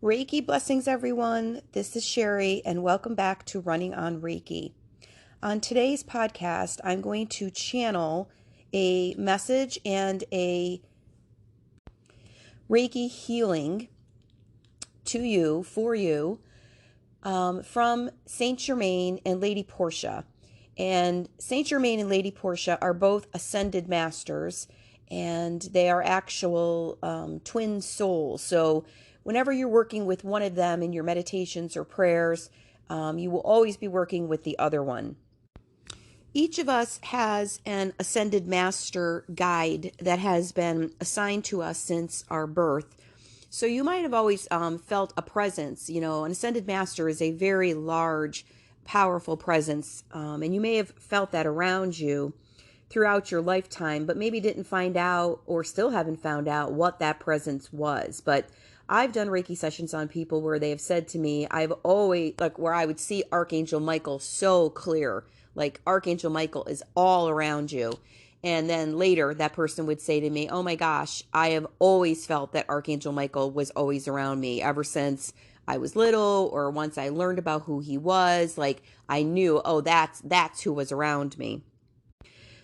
Reiki blessings, everyone. This is Sherry, and welcome back to Running on Reiki. On today's podcast, I'm going to channel a message and a Reiki healing to you, for you, from Saint Germain and Lady Portia. And Saint Germain and Lady Portia are both ascended masters, and they are actual twin souls. So whenever you're working with one of them in your meditations or prayers, you will always be working with the other one. Each of us has an ascended master guide that has been assigned to us since our birth. So you might have always felt a presence. You know, an ascended master is a very large, powerful presence, and you may have felt that around you throughout your lifetime, but maybe didn't find out or still haven't found out what that presence was. But I've done Reiki sessions on people where they have said to me, I've always, like, where I would see Archangel Michael so clear, like Archangel Michael is all around you. And then later that person would say to me, oh my gosh, I have always felt that Archangel Michael was always around me ever since I was little, or once I learned about who he was, like I knew, oh, that's who was around me.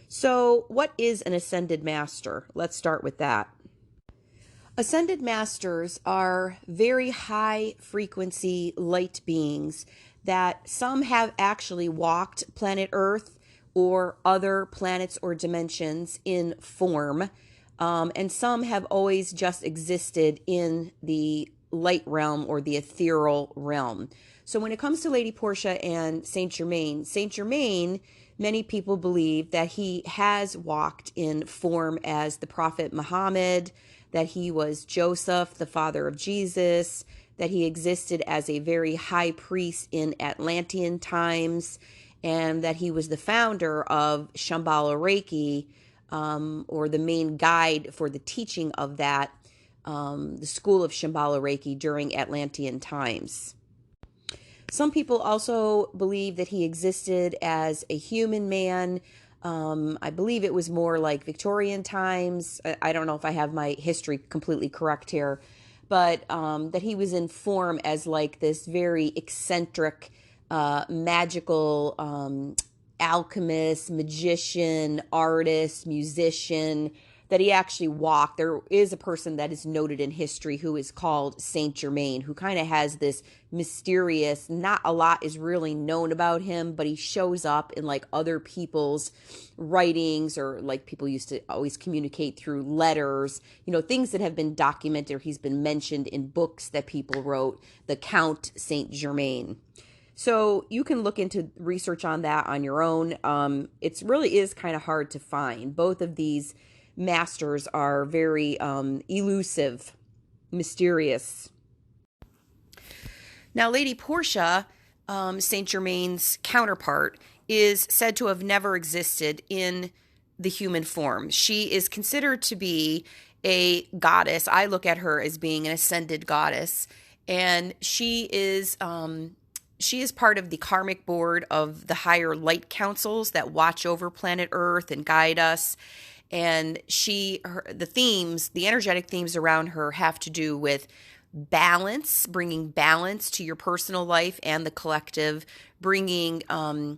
So what is an ascended master? Let's start with that. Ascended masters are very high frequency light beings that some have actually walked planet Earth or other planets or dimensions in form, and some have always just existed in the light realm or the ethereal realm. So when it comes to Lady Portia and Saint Germain, many people believe that he has walked in form as the Prophet Muhammad, that he was Joseph, the father of Jesus, that he existed as a very high priest in Atlantean times, and that he was the founder of Shambhala Reiki, or the main guide for the teaching of that, the school of Shambhala Reiki during Atlantean times. Some people also believe that he existed as a human man. I believe it was more like Victorian times. I don't know if I have my history completely correct here, but that he was in form as like this very eccentric, magical alchemist, magician, artist, musician, that he actually walked. There is a person that is noted in history who is called Saint Germain, who kind of has this mysterious, not a lot is really known about him, but he shows up in like other people's writings, or like people used to always communicate through letters, you know, things that have been documented, or he's been mentioned in books that people wrote, the Count Saint Germain. So you can look into research on that on your own. It really is kind of hard to find. Both of these masters are very elusive, mysterious. Now, Lady Portia, Saint Germain's counterpart, is said to have never existed in the human form. She is considered to be a goddess. I look at her as being an ascended goddess, and she is part of the karmic board of the higher light councils that watch over planet Earth and guide us. And the energetic themes around her have to do with balance, bringing balance to your personal life and the collective, bringing a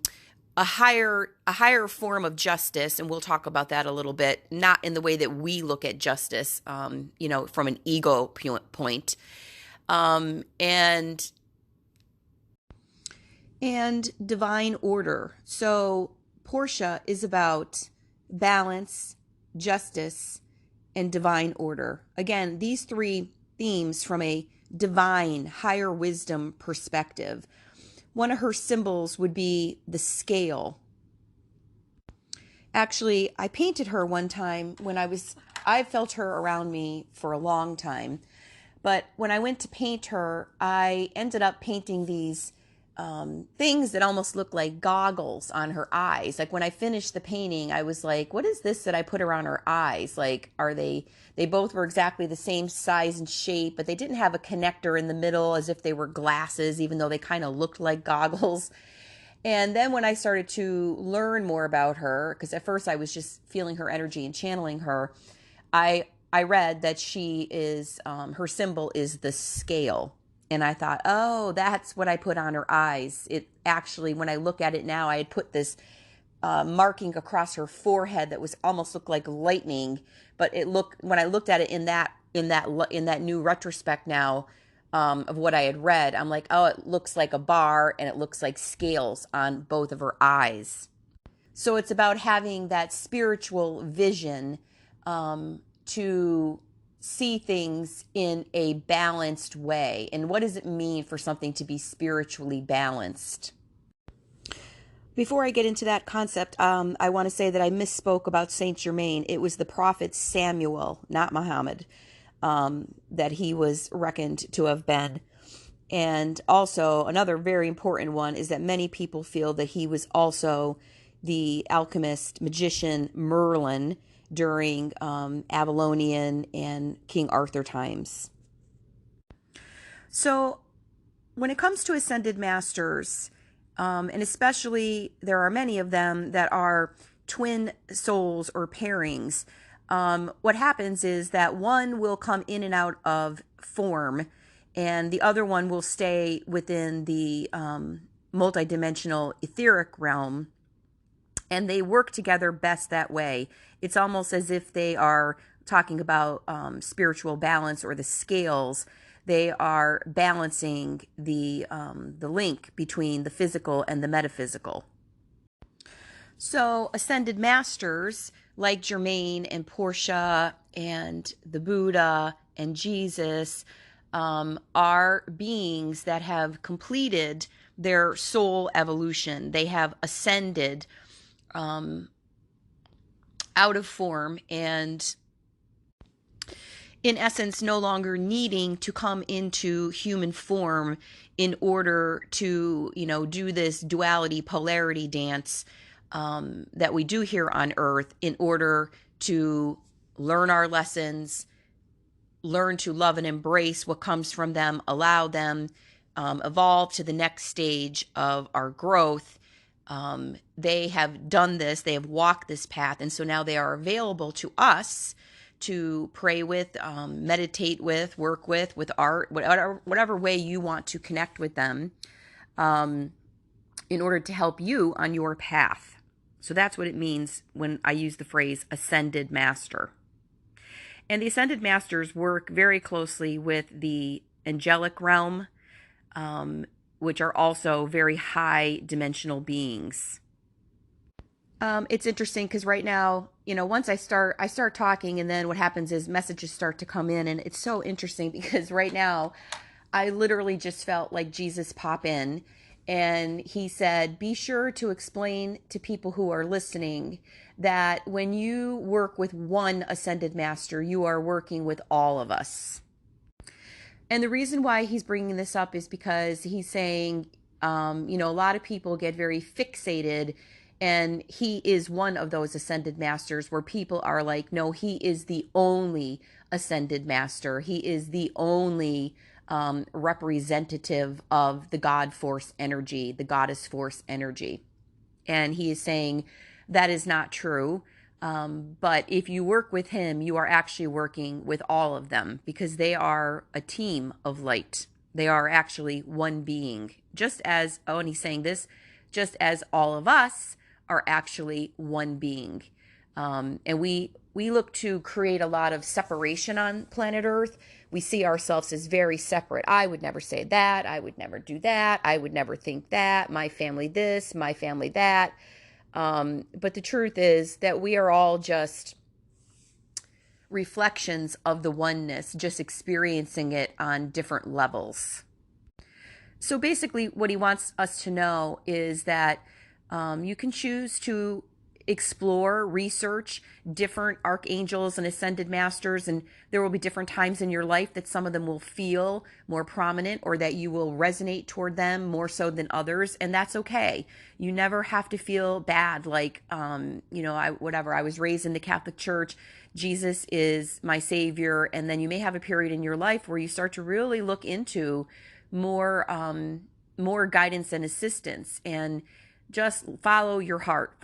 higher form of justice, and we'll talk about that a little bit, not in the way that we look at justice, from an ego point, and divine order. So Portia is about balance, justice, and divine order. Again, these three themes from a divine, higher wisdom perspective. One of her symbols would be the scale. Actually, I painted her one time when I felt her around me for a long time. But when I went to paint her, I ended up painting these things that almost look like goggles on her eyes. Like when I finished the painting, I was like, what is this that I put around her eyes? Like, they both were exactly the same size and shape, but they didn't have a connector in the middle as if they were glasses, even though they kind of looked like goggles. And then when I started to learn more about her, because at first I was just feeling her energy and channeling her, I read that she is, her symbol is the scale. And I thought, oh, that's what I put on her eyes. It actually, when I look at it now, I had put this marking across her forehead that was almost looked like lightning. But it looked, when I looked at it in that new retrospect now, of what I had read, I'm like, oh, it looks like a bar and it looks like scales on both of her eyes. So it's about having that spiritual vision, to see things in a balanced way. And what does it mean for something to be spiritually balanced? Before I get into that concept, I want to say that I misspoke about Saint Germain. It was the prophet Samuel, not Muhammad, that he was reckoned to have been. And also, another very important one is that many people feel that he was also the alchemist, magician Merlin during Babylonian and King Arthur times. So when it comes to ascended masters, and especially there are many of them that are twin souls or pairings, what happens is that one will come in and out of form and the other one will stay within the multidimensional etheric realm, and they work together best that way. It's almost as if they are talking about spiritual balance or the scales. They are balancing the link between the physical and the metaphysical. So ascended masters like Germain and Portia and the Buddha and Jesus are beings that have completed their soul evolution. They have ascended out of form and in essence no longer needing to come into human form in order to, do this duality polarity dance that we do here on earth in order to learn our lessons, learn to love and embrace what comes from them, allow them, evolve to the next stage of our growth. They have done this, they have walked this path, and so now they are available to us to pray with, meditate with, work with art, whatever way you want to connect with them, in order to help you on your path. So that's what it means when I use the phrase ascended master. And the ascended masters work very closely with the angelic realm, which are also very high dimensional beings. It's interesting because right now, once I start talking, and then what happens is messages start to come in, and it's so interesting because right now I literally just felt like Jesus pop in, and he said, be sure to explain to people who are listening that when you work with one ascended master, you are working with all of us. And the reason why he's bringing this up is because he's saying, a lot of people get very fixated, and he is one of those ascended masters where people are like, no, he is the only ascended master. He is the only representative of the God force energy, the goddess force energy. And he is saying that is not true. But if you work with him, you are actually working with all of them because they are a team of light. They are actually one being. Just as, and he's saying this, just as all of us are actually one being. And we look to create a lot of separation on planet Earth. We see ourselves as very separate. I would never say that. I would never do that. I would never think that. My family this, my family that. But the truth is that we are all just reflections of the oneness, just experiencing it on different levels. So basically what he wants us to know is that you can choose to explore, research different archangels and ascended masters, and there will be different times in your life that some of them will feel more prominent or that you will resonate toward them more so than others, and that's okay. You never have to feel bad like, I was raised in the Catholic Church, Jesus is my savior, and then you may have a period in your life where you start to really look into more guidance and assistance, and just follow your heart,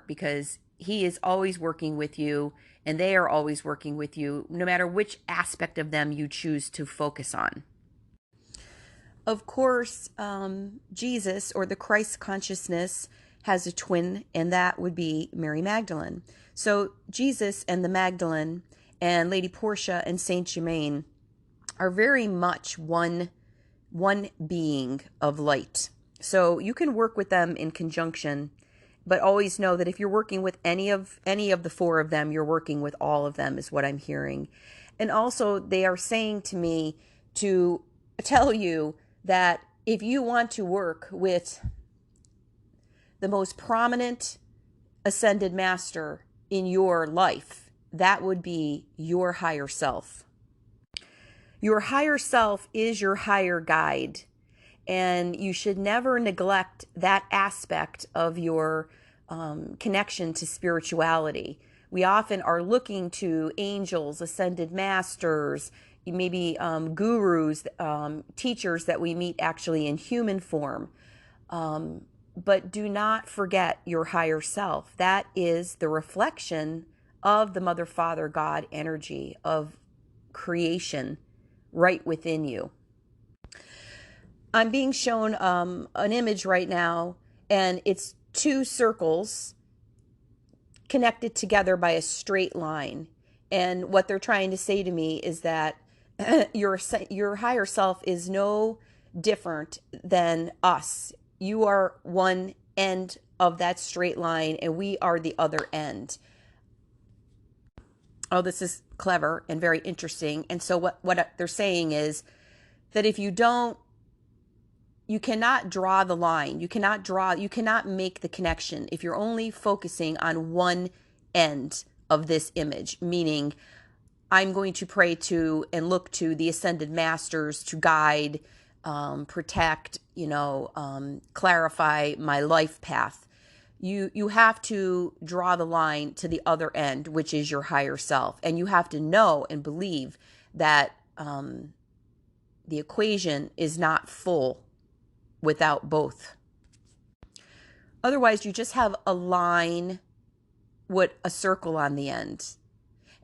because he is always working with you and they are always working with you, no matter which aspect of them you choose to focus on. Of course, Jesus, or the Christ consciousness, has a twin, and that would be Mary Magdalene. So Jesus and the Magdalene and Lady Portia and Saint Germain are very much one being of light. So you can work with them in conjunction, but always know that if you're working with any of the four of them, you're working with all of them, is what I'm hearing. And also, they are saying to me to tell you that if you want to work with the most prominent ascended master in your life, that would be your higher self. Your higher self is your higher guide, and you should never neglect that aspect of your connection to spirituality. We often are looking to angels, ascended masters, maybe gurus, teachers that we meet actually in human form. But do not forget your higher self. That is the reflection of the Mother, Father, God energy of creation right within you. I'm being shown an image right now, and it's two circles connected together by a straight line. And what they're trying to say to me is that your higher self is no different than us. You are one end of that straight line, and we are the other end. Oh, this is clever and very interesting. And so what they're saying is that if you don't, you cannot draw the line. You cannot make the connection if you're only focusing on one end of this image, meaning I'm going to pray to and look to the ascended masters to guide, protect, clarify my life path. You have to draw the line to the other end, which is your higher self. And you have to know and believe that the equation is not full without both. Otherwise, you just have a line with a circle on the end.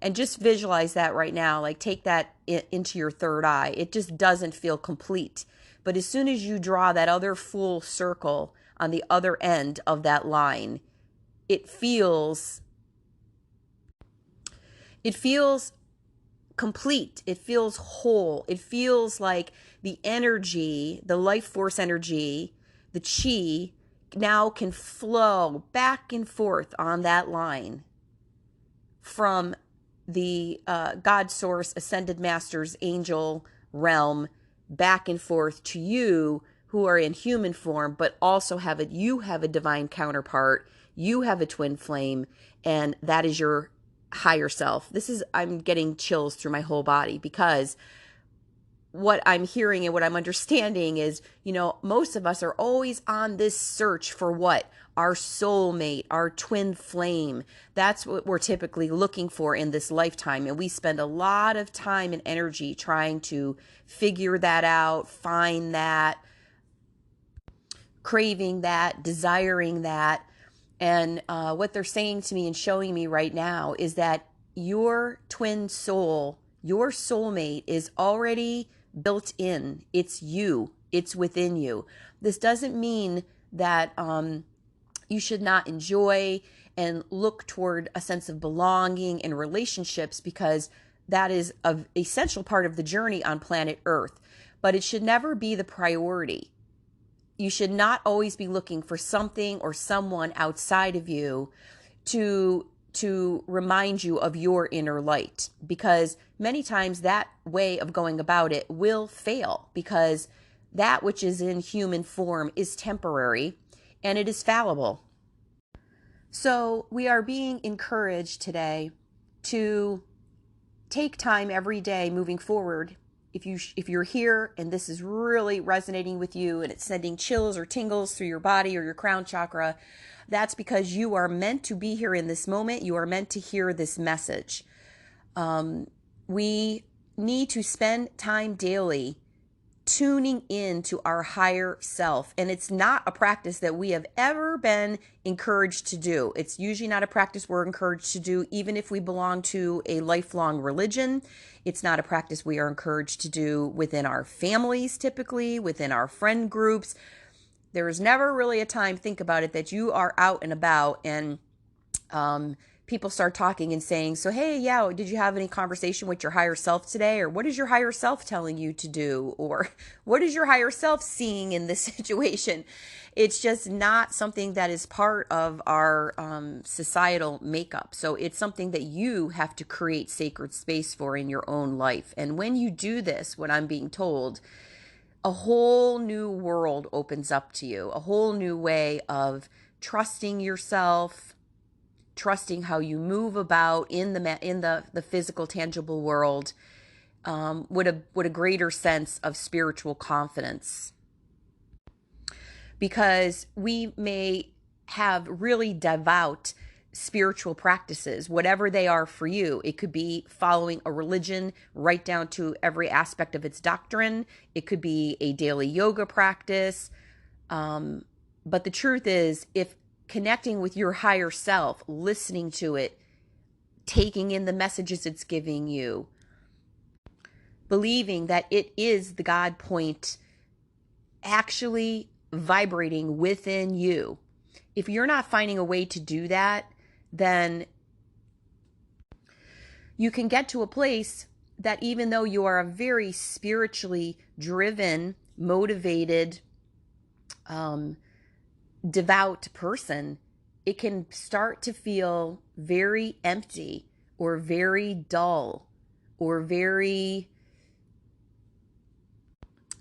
And just visualize that right now, like take that into your third eye. It just doesn't feel complete. But as soon as you draw that other full circle on the other end of that line, it feels complete. It feels whole. It feels like the energy, the life force energy, the chi, now can flow back and forth on that line from the God source, ascended masters, angel realm, back and forth to you who are in human form, but also you have a divine counterpart, you have a twin flame, and that is your higher self. I'm getting chills through my whole body, because what I'm hearing and what I'm understanding is, most of us are always on this search for what? Our soulmate, our twin flame. That's what we're typically looking for in this lifetime. And we spend a lot of time and energy trying to figure that out, find that, craving that, desiring that. And what they're saying to me and showing me right now is that your twin soul, your soulmate, is already built in. It's you. It's within you. This doesn't mean that you should not enjoy and look toward a sense of belonging in relationships, because that is an essential part of the journey on planet Earth. But it should never be the priority. You should not always be looking for something or someone outside of you to remind you of your inner light, because many times that way of going about it will fail, because that which is in human form is temporary and it is fallible. So we are being encouraged today to take time every day moving forward. If you're here and this is really resonating with you and it's sending chills or tingles through your body or your crown chakra, that's because you are meant to be here in this moment. You are meant to hear this message. We need to spend time daily tuning into our higher self. And it's not a practice that we have ever been encouraged to do. It's usually not a practice we're encouraged to do, even if we belong to a lifelong religion. It's not a practice we are encouraged to do within our families, typically, within our friend groups. There is never really a time, think about it, that you are out and about and people start talking and saying, so, hey, yeah, did you have any conversation with your higher self today? Or what is your higher self telling you to do? Or what is your higher self seeing in this situation? It's just not something that is part of our societal makeup. So it's something that you have to create sacred space for in your own life. And when you do this, what I'm being told, a whole new world opens up to you, a whole new way of trusting yourself, trusting how you move about in the physical, tangible world, with a greater sense of spiritual confidence. Because we may have really devout spiritual practices, whatever they are for you. It could be following a religion right down to every aspect of its doctrine. It could be a daily yoga practice. But the truth is, if connecting with your higher self, listening to it, taking in the messages it's giving you, believing that it is the God point actually vibrating within you. If you're not finding a way to do that, then you can get to a place that even though you are a very spiritually driven, motivated, devout person, it can start to feel very empty or very dull or very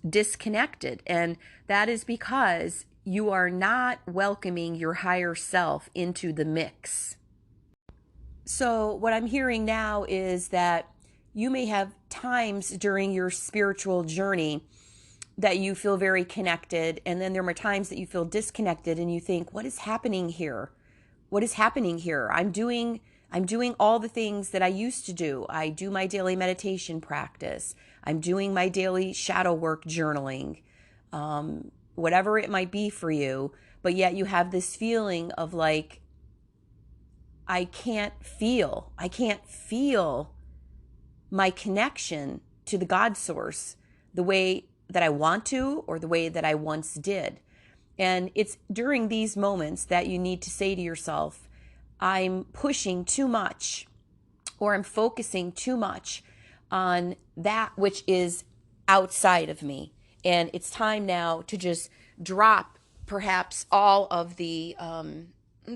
disconnected. And that is because you are not welcoming your higher self into the mix. So what I'm hearing now is that you may have times during your spiritual journey that you feel very connected, and then there are times that you feel disconnected and you think, what is happening here? What is happening here? I'm doing all the things that I used to do. I do my daily meditation practice. I'm doing my daily shadow work journaling, whatever it might be for you. But yet you have this feeling of like, I can't feel my connection to the God source the way that I want to or the way that I once did. And it's during these moments that you need to say to yourself, I'm pushing too much, or I'm focusing too much on that which is outside of me. And it's time now to just drop perhaps all of the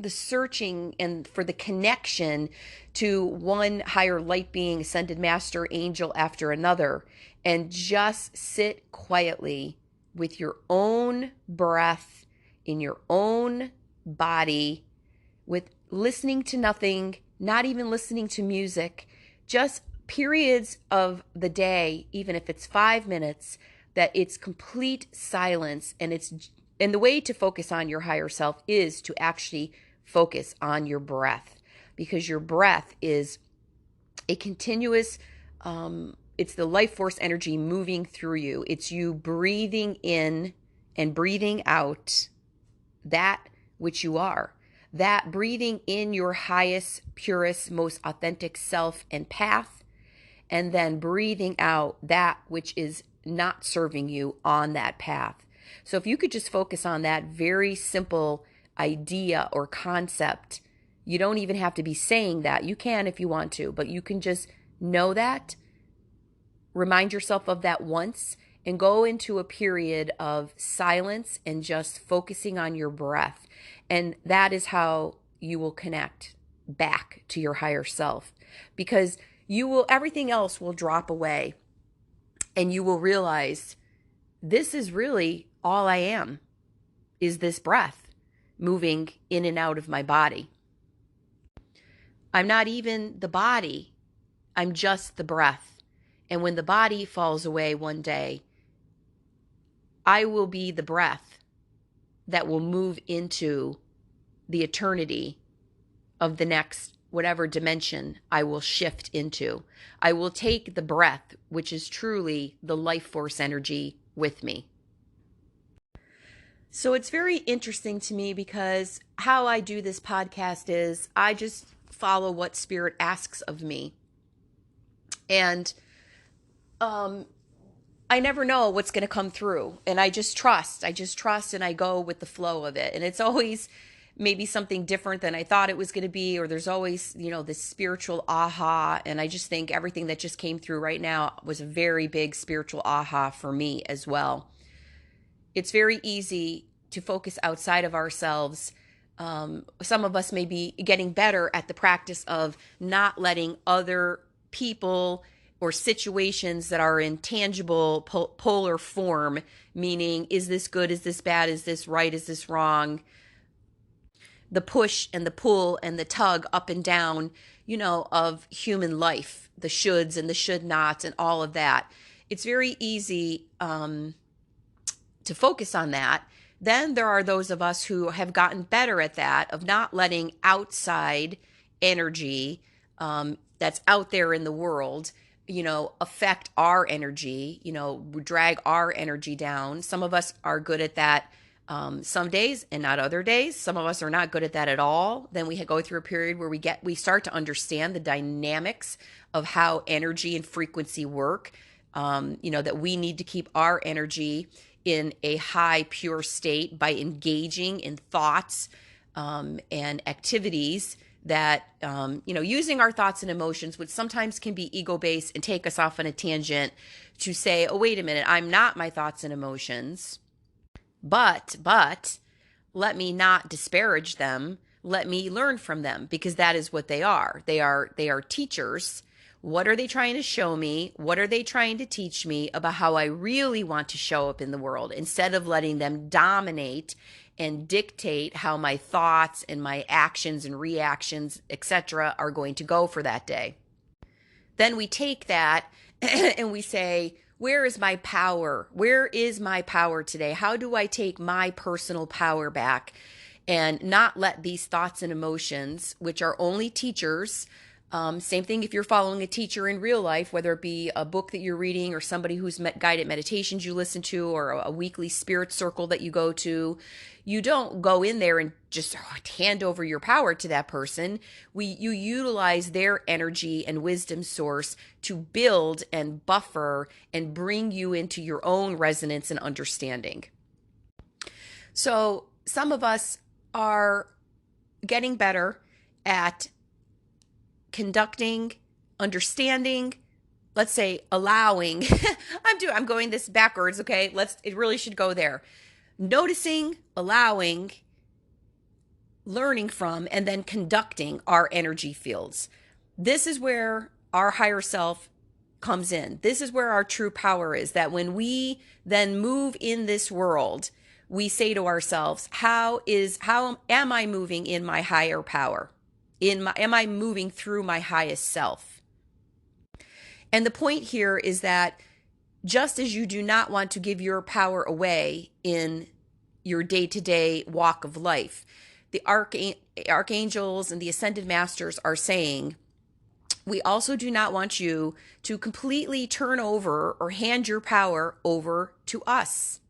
searching and for the connection to one higher light being, ascended master, angel after another, and just sit quietly with your own breath in your own body, with listening to nothing, not even listening to music, just periods of the day, even if it's 5 minutes, that it's complete silence. And the way to focus on your higher self is to actually focus on your breath, because your breath is a continuous, it's the life force energy moving through you. It's you breathing in and breathing out that which you are. That breathing in your highest, purest, most authentic self and path, and then breathing out that which is not serving you on that path. So if you could just focus on that very simple idea or concept, you don't even have to be saying that. You can if you want to, but you can just know that, remind yourself of that once, and go into a period of silence and just focusing on your breath. And that is how you will connect back to your higher self, because everything else will drop away, and you will realize this is really all I am, is this breath moving in and out of my body. I'm not even the body. I'm just the breath. And when the body falls away one day, I will be the breath that will move into the eternity of the next whatever dimension I will shift into. I will take the breath, which is truly the life force energy with me. So it's very interesting to me because how I do this podcast is I just follow what Spirit asks of me. And I never know what's going to come through. And I just trust and I go with the flow of it. And it's always maybe something different than I thought it was going to be, or there's always, this spiritual aha. And I just think everything that just came through right now was a very big spiritual aha for me as well. It's very easy to focus outside of ourselves. Some of us may be getting better at the practice of not letting other people or situations that are in tangible polar form, meaning, is this good, is this bad, is this right, is this wrong? The push and the pull and the tug up and down, of human life, the shoulds and the should nots and all of that. It's very easy to focus on that. Then there are those of us who have gotten better at that, of not letting outside energy that's out there in the world, affect our energy, drag our energy down. Some of us are good at that some days and not other days. Some of us are not good at that at all. Then we go through a period where we start to understand the dynamics of how energy and frequency work, that we need to keep our energy in a high, pure state by engaging in thoughts and activities that, using our thoughts and emotions, which sometimes can be ego-based and take us off on a tangent to say, oh, wait a minute, I'm not my thoughts and emotions, but let me not disparage them. Let me learn from them, because that is what they are. They are teachers. What are they trying to show me? What are they trying to teach me about how I really want to show up in the world, instead of letting them dominate and dictate how my thoughts and my actions and reactions, etc., are going to go for that day? Then we take that and we say, where is my power? Where is my power today? How do I take my personal power back and not let these thoughts and emotions, which are only teachers, same thing if you're following a teacher in real life, whether it be a book that you're reading or somebody who's guided meditations you listen to, or a weekly spirit circle that you go to, you don't go in there and just hand over your power to that person. You utilize their energy and wisdom source to build and buffer and bring you into your own resonance and understanding. So some of us are getting better at conducting, understanding, let's say allowing. I'm going this backwards, okay? It really should go there. Noticing, allowing, learning from, and then conducting our energy fields. This is where our higher self comes in. This is where our true power is, that when we then move in this world, we say to ourselves, how am I moving in my higher power? Am I moving through my highest self? And the point here is that just as you do not want to give your power away in your day-to-day walk of life, the archangels and the ascended masters are saying, we also do not want you to completely turn over or hand your power over to us.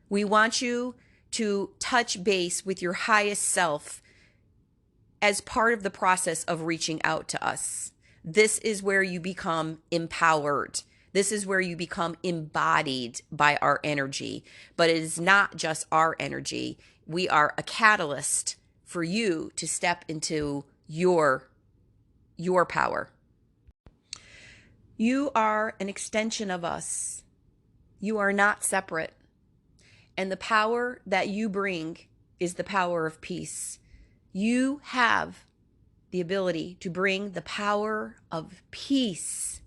We want you to touch base with your highest self as part of the process of reaching out to us. This is where you become empowered. This is where you become embodied by our energy. But it is not just our energy. We are a catalyst for you to step into your power. You are an extension of us. You are not separate. And the power that you bring is the power of peace. You have the ability to bring the power of peace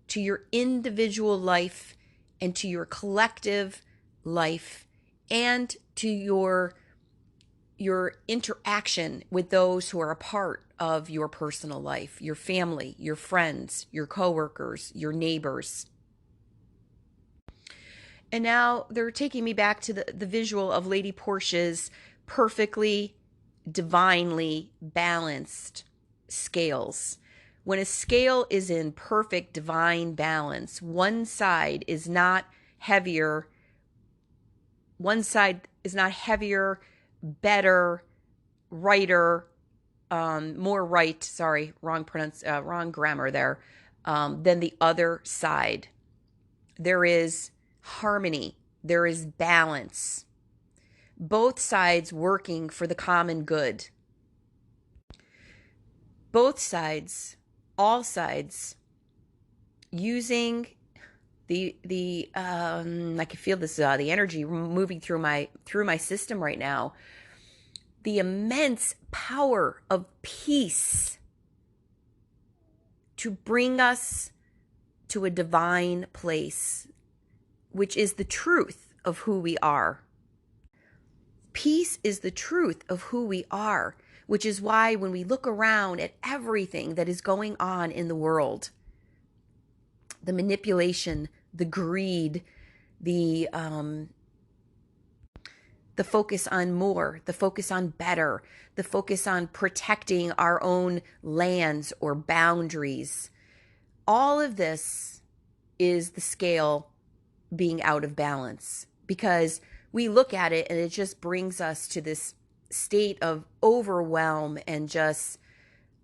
to your individual life and to your collective life and to your interaction with those who are a part of your personal life, your family, your friends, your coworkers, your neighbors. And now they're taking me back to the visual of Lady Portia's perfectly, divinely balanced scales. When a scale is in perfect divine balance, one side is not heavier. One side is not heavier, better, righter, more right, sorry, wrong grammar there, than the other side. There is harmony. There is balance. Both sides working for the common good. Both sides, all sides, using I can feel this the energy moving through my system right now. The immense power of peace to bring us to a divine place, which is the truth of who we are. Peace is the truth of who we are, which is why when we look around at everything that is going on in the world, the manipulation, the greed, the focus on more, the focus on better, the focus on protecting our own lands or boundaries, all of this is the scale being out of balance, because we look at it and it just brings us to this state of overwhelm and just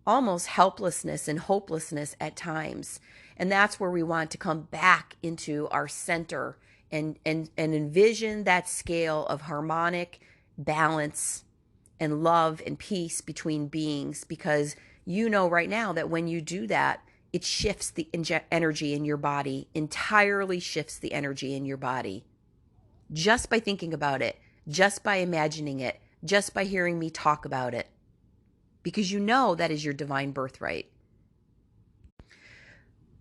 almost helplessness and hopelessness at times. And that's where we want to come back into our center and envision that scale of harmonic balance and love and peace between beings, because you know right now that when you do that, it shifts the energy in your body, entirely shifts the energy in your body. Just by thinking about it, just by imagining it, just by hearing me talk about it, because you know that is your divine birthright.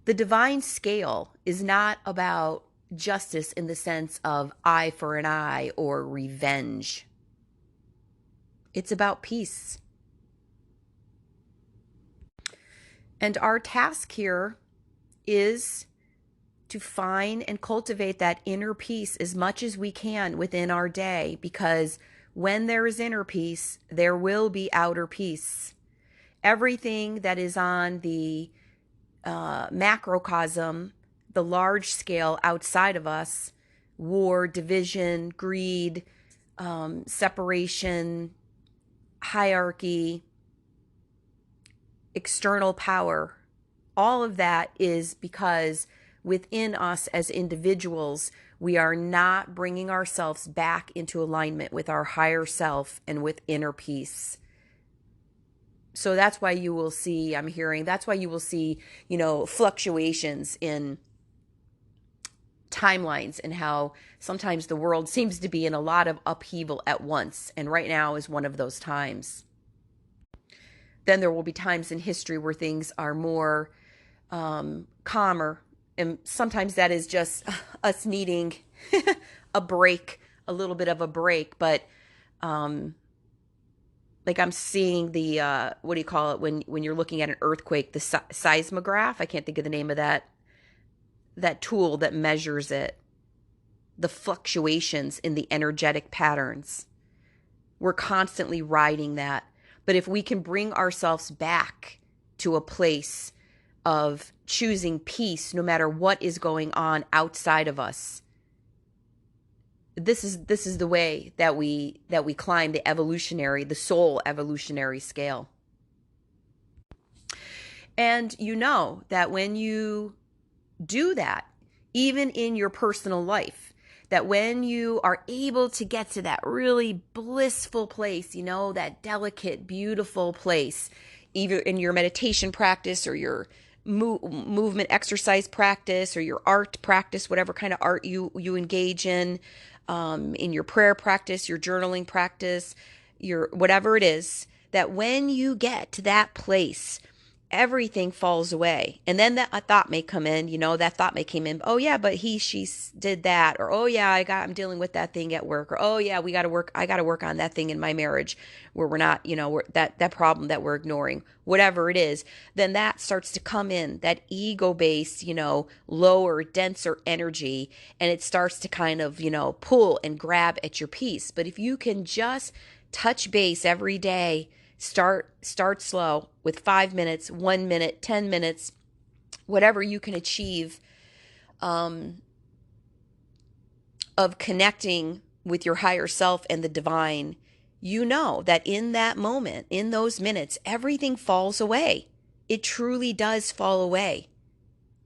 The divine scale is not about justice in the sense of eye for an eye or revenge. It's about peace. And our task here is to find and cultivate that inner peace as much as we can within our day, because when there is inner peace, there will be outer peace. Everything that is on the macrocosm, the large scale outside of us, war, division, greed, separation, hierarchy, external power, all of that is because within us as individuals, we are not bringing ourselves back into alignment with our higher self and with inner peace. So that's why you will see, that's why you will see, fluctuations in timelines and how sometimes the world seems to be in a lot of upheaval at once. And right now is one of those times. Then there will be times in history where things are more calmer. And sometimes that is just us needing a break, a little bit of a break. But like I'm seeing the, what do you call it, when you're looking at an earthquake, the seismograph, I can't think of the name of that tool that measures it, the fluctuations in the energetic patterns. We're constantly riding that. But if we can bring ourselves back to a place of choosing peace, no matter what is going on outside of us, this is the way that we climb the soul evolutionary scale. And you know that when you do that, even in your personal life, that when you are able to get to that really blissful place, that delicate, beautiful place, either in your meditation practice or your movement exercise practice or your art practice, whatever kind of art you engage in your prayer practice, your journaling practice, your whatever it is, that when you get to that place, everything falls away. And then a thought may come in, that thought may come in. Oh yeah, but she did that. Or, oh yeah, I'm dealing with that thing at work. Or, oh yeah, I got to work on that thing in my marriage where we're not, that problem that we're ignoring, whatever it is. Then that starts to come in, that ego-based, lower, denser energy. And it starts to kind of, pull and grab at your peace. But if you can just touch base every day, start slow with 5 minutes, 1 minute, 10 minutes, whatever you can achieve, of connecting with your higher self and the divine, you know that in that moment, in those minutes, everything falls away. It truly does fall away.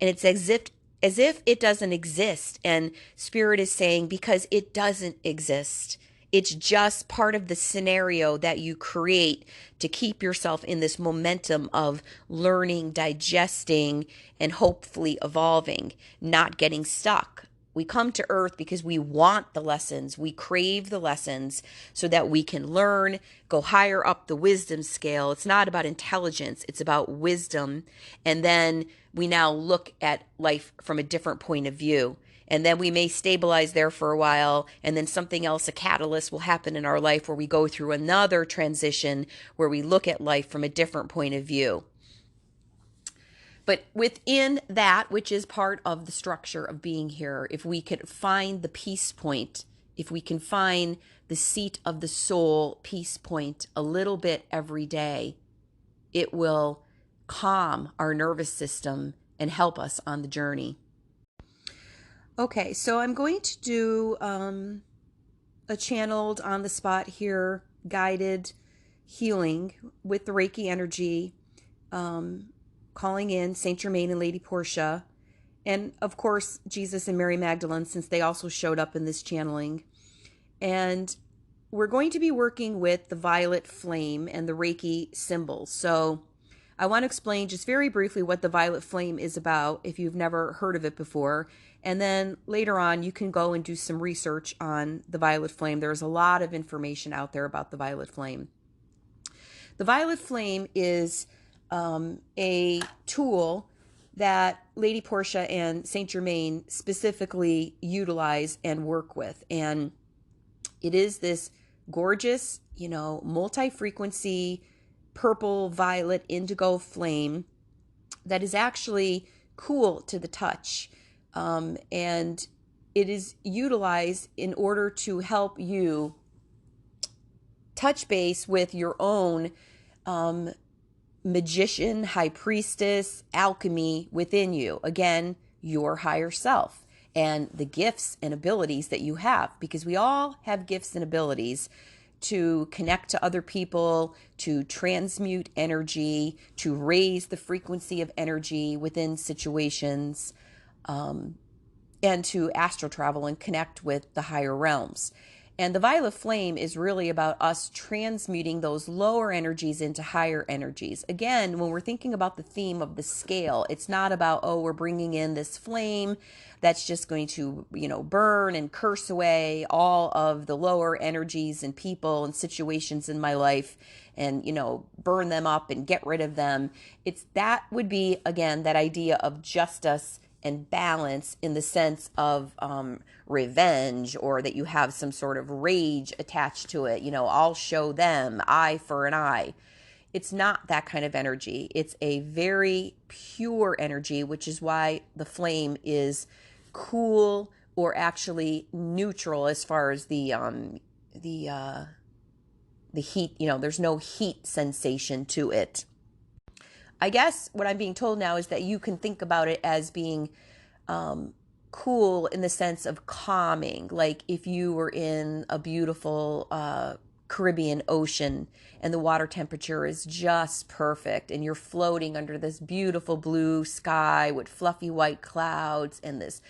And it's as if it doesn't exist. And Spirit is saying, because it doesn't exist. It's just part of the scenario that you create to keep yourself in this momentum of learning, digesting, and hopefully evolving, not getting stuck. We come to Earth because we want the lessons. We crave the lessons so that we can learn, go higher up the wisdom scale. It's not about intelligence. It's about wisdom. And then we now look at life from a different point of view. And then we may stabilize there for a while, and then something else, a catalyst will happen in our life where we go through another transition where we look at life from a different point of view. But within that, which is part of the structure of being here, if we could find the peace point, if we can find the seat of the soul peace point a little bit every day, it will calm our nervous system and help us on the journey. Okay, so I'm going to do a channeled on the spot here, guided healing with the Reiki energy, calling in Saint Germain and Lady Portia, and of course Jesus and Mary Magdalene, since they also showed up in this channeling. And we're going to be working with the violet flame and the Reiki symbols. So I want to explain just very briefly what the violet flame is about if you've never heard of it before. And then later on, you can go and do some research on the violet flame. There's a lot of information out there about the violet flame. The violet flame is a tool that Lady Portia and Saint Germain specifically utilize and work with. And it is this gorgeous, multi-frequency purple, violet, indigo flame that is actually cool to the touch. And it is utilized in order to help you touch base with your own magician, high priestess, alchemy within you. Again, your higher self and the gifts and abilities that you have, because we all have gifts and abilities to connect to other people, to transmute energy, to raise the frequency of energy within situations, and to astral travel and connect with the higher realms. And the violet flame is really about us transmuting those lower energies into higher energies. Again, when we're thinking about the theme of the scale, it's not about, we're bringing in this flame that's just going to, burn and curse away all of the lower energies and people and situations in my life and, burn them up and get rid of them. That would be, again, that idea of justice and balance in the sense of revenge, or that you have some sort of rage attached to it. I'll show them, eye for an eye. It's not that kind of energy. It's a very pure energy, which is why the flame is cool, or actually neutral as far as the heat. There's no heat sensation to it. I guess what I'm being told now is that you can think about it as being cool in the sense of calming. Like if you were in a beautiful Caribbean ocean and the water temperature is just perfect and you're floating under this beautiful blue sky with fluffy white clouds and this,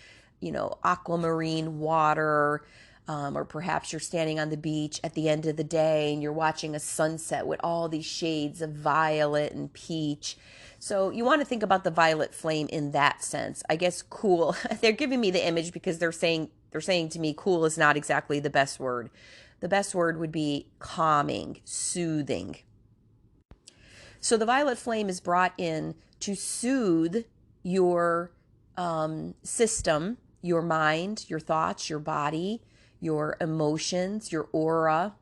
aquamarine water. Or perhaps you're standing on the beach at the end of the day and you're watching a sunset with all these shades of violet and peach. So you want to think about the violet flame in that sense. I guess cool. They're giving me the image because they're saying to me cool is not exactly the best word. The best word would be calming, soothing. So the violet flame is brought in to soothe your system, your mind, your thoughts, your body, your emotions, your aura,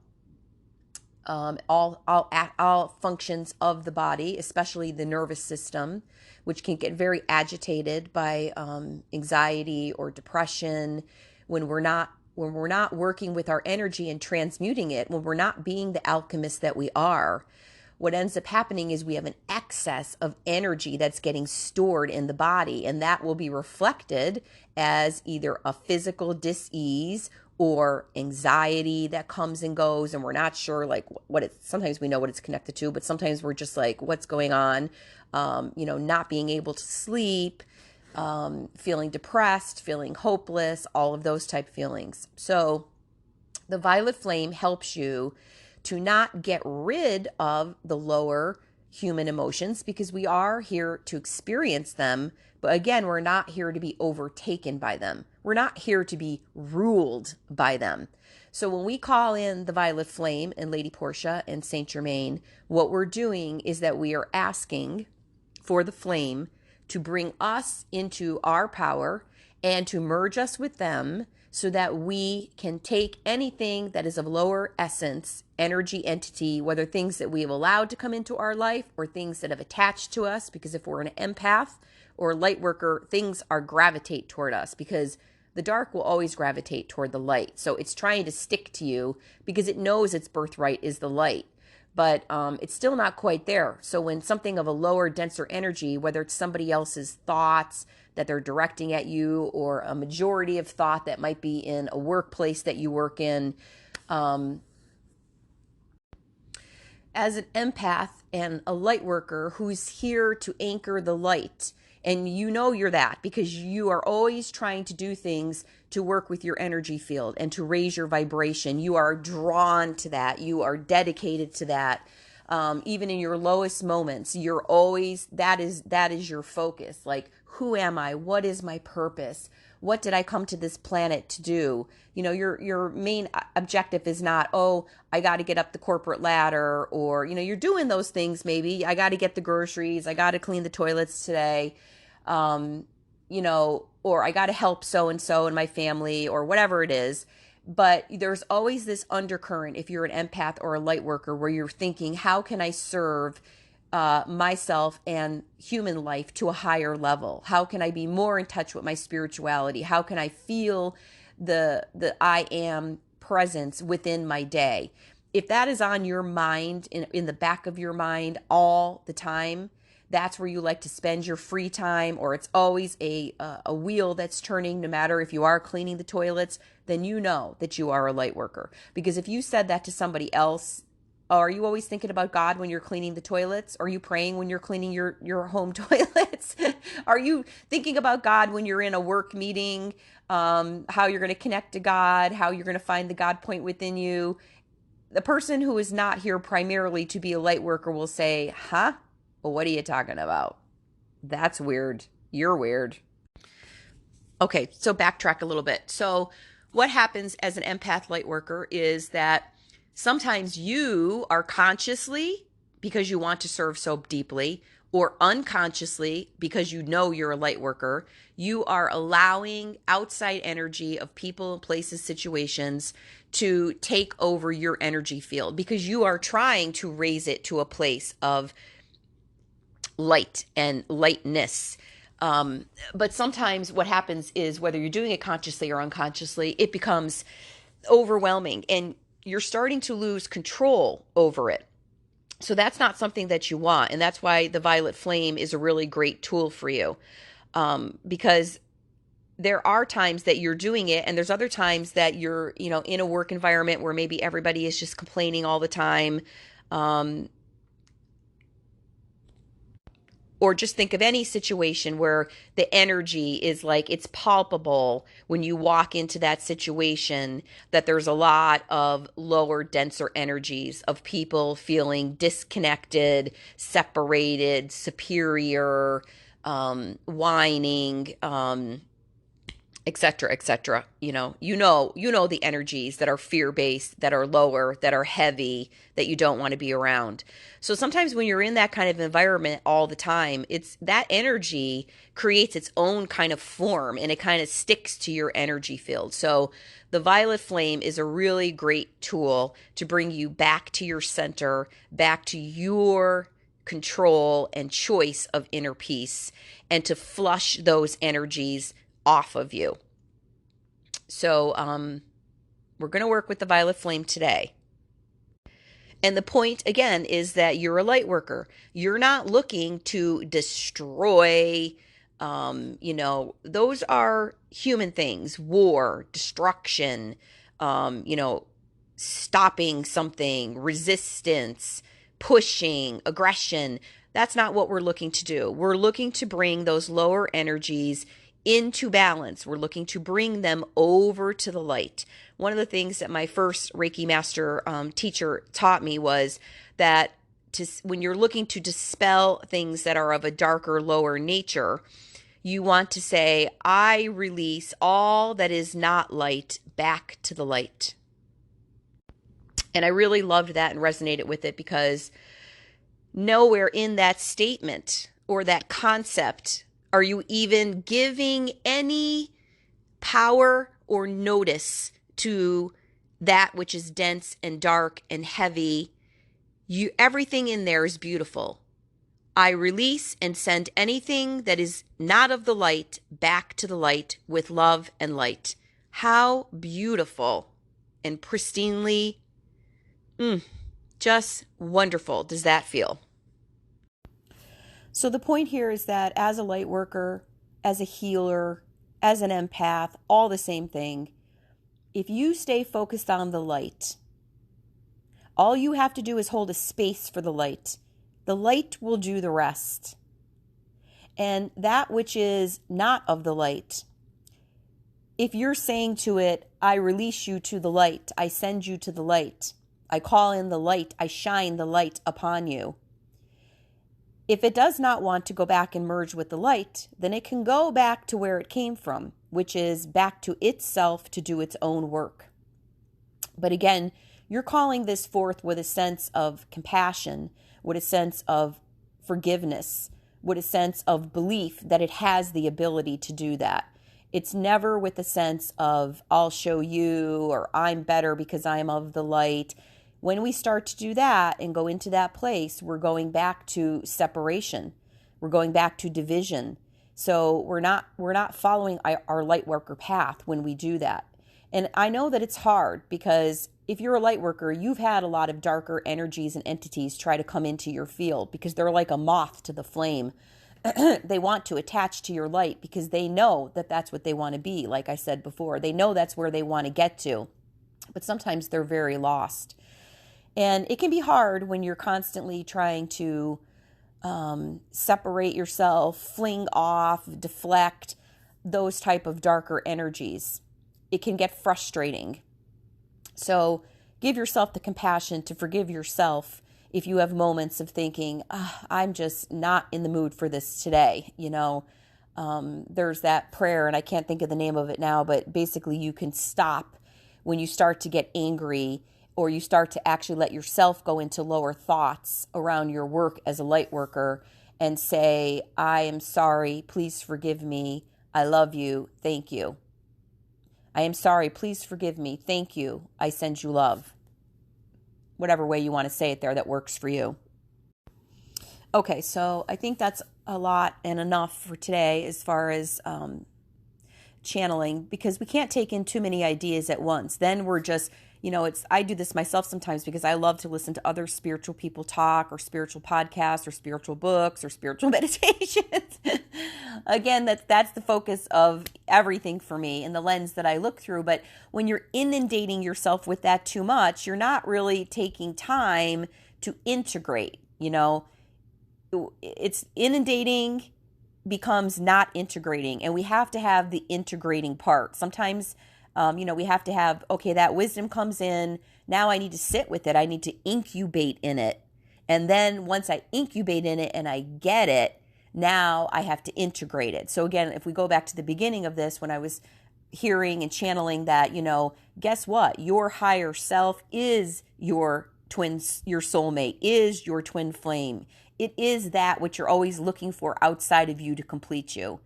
all functions of the body, especially the nervous system, which can get very agitated by anxiety or depression when we're not working with our energy and transmuting it, when we're not being the alchemist that we are. what ends up happening is we have an excess of energy that's getting stored in the body, and that will be reflected as either a physical dis-ease or anxiety that comes and goes, and we're not sure like what it's, sometimes we know what it's connected to, but sometimes we're just like, what's going on? Not being able to sleep, feeling depressed, feeling hopeless, all of those type feelings. So the violet flame helps you to not get rid of the lower human emotions, because we are here to experience them. But again, we're not here to be overtaken by them. We're not here to be ruled by them. So when we call in the violet flame and Lady Portia and Saint Germain, what we're doing is that we are asking for the flame to bring us into our power and to merge us with them, so that we can take anything that is of lower essence, energy entity, whether things that we have allowed to come into our life or things that have attached to us, because if we're an empath or a light worker, things are gravitate toward us, because the dark will always gravitate toward the light. So it's trying to stick to you because it knows its birthright is the light. But it's still not quite there. So when something of a lower, denser energy, whether it's somebody else's thoughts that they're directing at you, or a majority of thought that might be in a workplace that you work in, as an empath and a light worker who's here to anchor the light, and you know you're that because you are always trying to do things to work with your energy field and to raise your vibration. You are drawn to that. You are dedicated to that. Even in your lowest moments, you're always, that is your focus. Like, who am I? What is my purpose? What did I come to this planet to do? You know, your main objective is not, oh, I got to get up the corporate ladder, or, you know, you're doing those things. Maybe I got to get the groceries. I got to clean the toilets today. Or I got to help so-and-so in my family, or whatever it is. But there's always this undercurrent, if you're an empath or a light worker, where you're thinking, how can I serve myself and human life to a higher level? How can I be more in touch with my spirituality? How can I feel the I am presence within my day? If that is on your mind, in the back of your mind all the time, that's where you like to spend your free time, or it's always a wheel that's turning, no matter if you are cleaning the toilets, then you know that you are a light worker. Because if you said that to somebody else, are you always thinking about God when you're cleaning the toilets? Are you praying when you're cleaning your home toilets? Are you thinking about God when you're in a work meeting, how you're going to connect to God, how you're going to find the God point within you? The person who is not here primarily to be a light worker will say, huh? Well, what are you talking about? That's weird. You're weird. Okay, so backtrack a little bit. So what happens as an empath light worker is that sometimes you are consciously, because you want to serve so deeply, or unconsciously, because you know you're a light worker, you are allowing outside energy of people, places, situations to take over your energy field, because you are trying to raise it to a place of light and lightness. But sometimes what happens is, whether you're doing it consciously or unconsciously, it becomes overwhelming and you're starting to lose control over it. So that's not something that you want. And that's why the violet flame is a really great tool for you. Because there are times that you're doing it, and there's other times that you're, in a work environment where maybe everybody is just complaining all the time. Or just think of any situation where the energy is like, it's palpable when you walk into that situation, that there's a lot of lower, denser energies of people feeling disconnected, separated, superior, whining, et cetera, et cetera. You know the energies that are fear-based, that are lower, that are heavy, that you don't want to be around. So sometimes when you're in that kind of environment all the time, it's that energy creates its own kind of form, and it kind of sticks to your energy field. So the violet flame is a really great tool to bring you back to your center, back to your control and choice of inner peace, and to flush those energies off of you. So we're going to work with the violet flame today. And the point, again, is that you're a light worker. You're not looking to destroy, those are human things: war, destruction, stopping something, resistance, pushing, aggression. That's not what we're looking to do. We're looking to bring those lower energies into balance. We're looking to bring them over to the light. One of the things that my first Reiki master teacher taught me was that when you're looking to dispel things that are of a darker, lower nature, you want to say, I release all that is not light back to the light. And I really loved that and resonated with it, because nowhere in that statement or that concept are you even giving any power or notice to that which is dense and dark and heavy. Everything in there is beautiful. I release and send anything that is not of the light back to the light with love and light. How beautiful and pristinely, just wonderful does that feel? So the point here is that as a light worker, as a healer, as an empath, all the same thing. If you stay focused on the light, all you have to do is hold a space for the light. The light will do the rest. And that which is not of the light, if you're saying to it, I release you to the light, I send you to the light, I call in the light, I shine the light upon you. If it does not want to go back and merge with the light, then it can go back to where it came from, which is back to itself to do its own work. But again, you're calling this forth with a sense of compassion, with a sense of forgiveness, with a sense of belief that it has the ability to do that. It's never with a sense of, I'll show you, or I'm better because I'm of the light. When we start to do that and go into that place, we're going back to separation. We're going back to division. So we're not following our light worker path when we do that. And I know that it's hard, because if you're a light worker, you've had a lot of darker energies and entities try to come into your field, because they're like a moth to the flame. They want to attach to your light because they know that that's what they want to be. Like I said before, they know that's where they want to get to, but sometimes they're very lost. And it can be hard when you're constantly trying to separate yourself, fling off, deflect those type of darker energies. It can get frustrating. So give yourself the compassion to forgive yourself if you have moments of thinking, I'm just not in the mood for this today. There's that prayer, and I can't think of the name of it now, but basically you can stop when you start to get angry, or you start to actually let yourself go into lower thoughts around your work as a light worker, and say, I am sorry, please forgive me, I love you, thank you. I am sorry, please forgive me, thank you, I send you love. Whatever way you want to say it there that works for you. Okay, so I think that's a lot and enough for today as far as channeling, because we can't take in too many ideas at once. Then we're just, I do this myself sometimes because I love to listen to other spiritual people talk, or spiritual podcasts, or spiritual books, or spiritual meditations. Again, that's the focus of everything for me and the lens that I look through. But when you're inundating yourself with that too much, you're not really taking time to integrate. It's inundating becomes not integrating, and we have to have the integrating part. Sometimes we have to have, okay, that wisdom comes in. Now I need to sit with it. I need to incubate in it. And then once I incubate in it and I get it, now I have to integrate it. So again, if we go back to the beginning of this, when I was hearing and channeling that, guess what? Your higher self is your twins, your soulmate, is your twin flame. It is that which you're always looking for outside of you to complete you.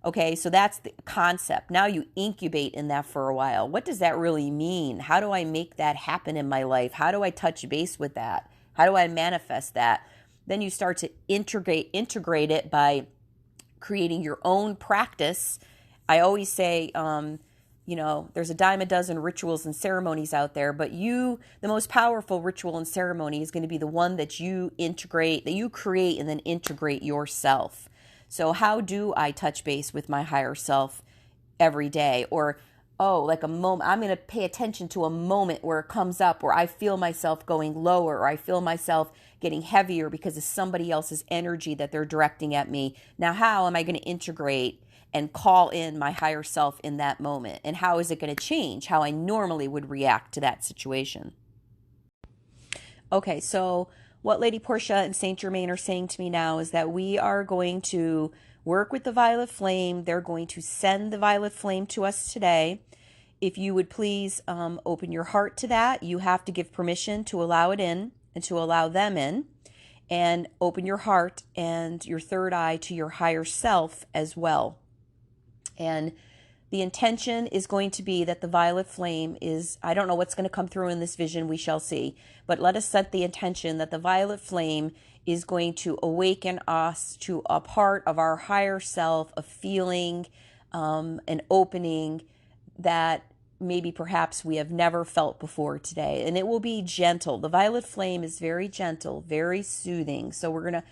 Okay, so that's the concept. Now you incubate in that for a while. What does that really mean? How do I make that happen in my life? How do I touch base with that? How do I manifest that? Then you start to integrate it by creating your own practice. I always say, you know, there's a dime a dozen rituals and ceremonies out there, but the most powerful ritual and ceremony is going to be the one that you integrate, that you create and then integrate yourself. So how do I touch base with my higher self every day? Or, like a moment, I'm going to pay attention to a moment where it comes up, where I feel myself going lower, or I feel myself getting heavier because of somebody else's energy that they're directing at me. Now, how am I going to integrate and call in my higher self in that moment? And how is it going to change how I normally would react to that situation? Okay, so what Lady Portia and Saint Germain are saying to me now is that we are going to work with the violet flame. They're going to send the violet flame to us today. If you would please open your heart to that. You have to give permission to allow it in and to allow them in. And open your heart and your third eye to your higher self as well. And the intention is going to be that the violet flame is, I don't know what's going to come through in this vision, we shall see. But let us set the intention that the violet flame is going to awaken us to a part of our higher self, a feeling, an opening that maybe perhaps we have never felt before today. And it will be gentle. The violet flame is very gentle, very soothing. So we're going to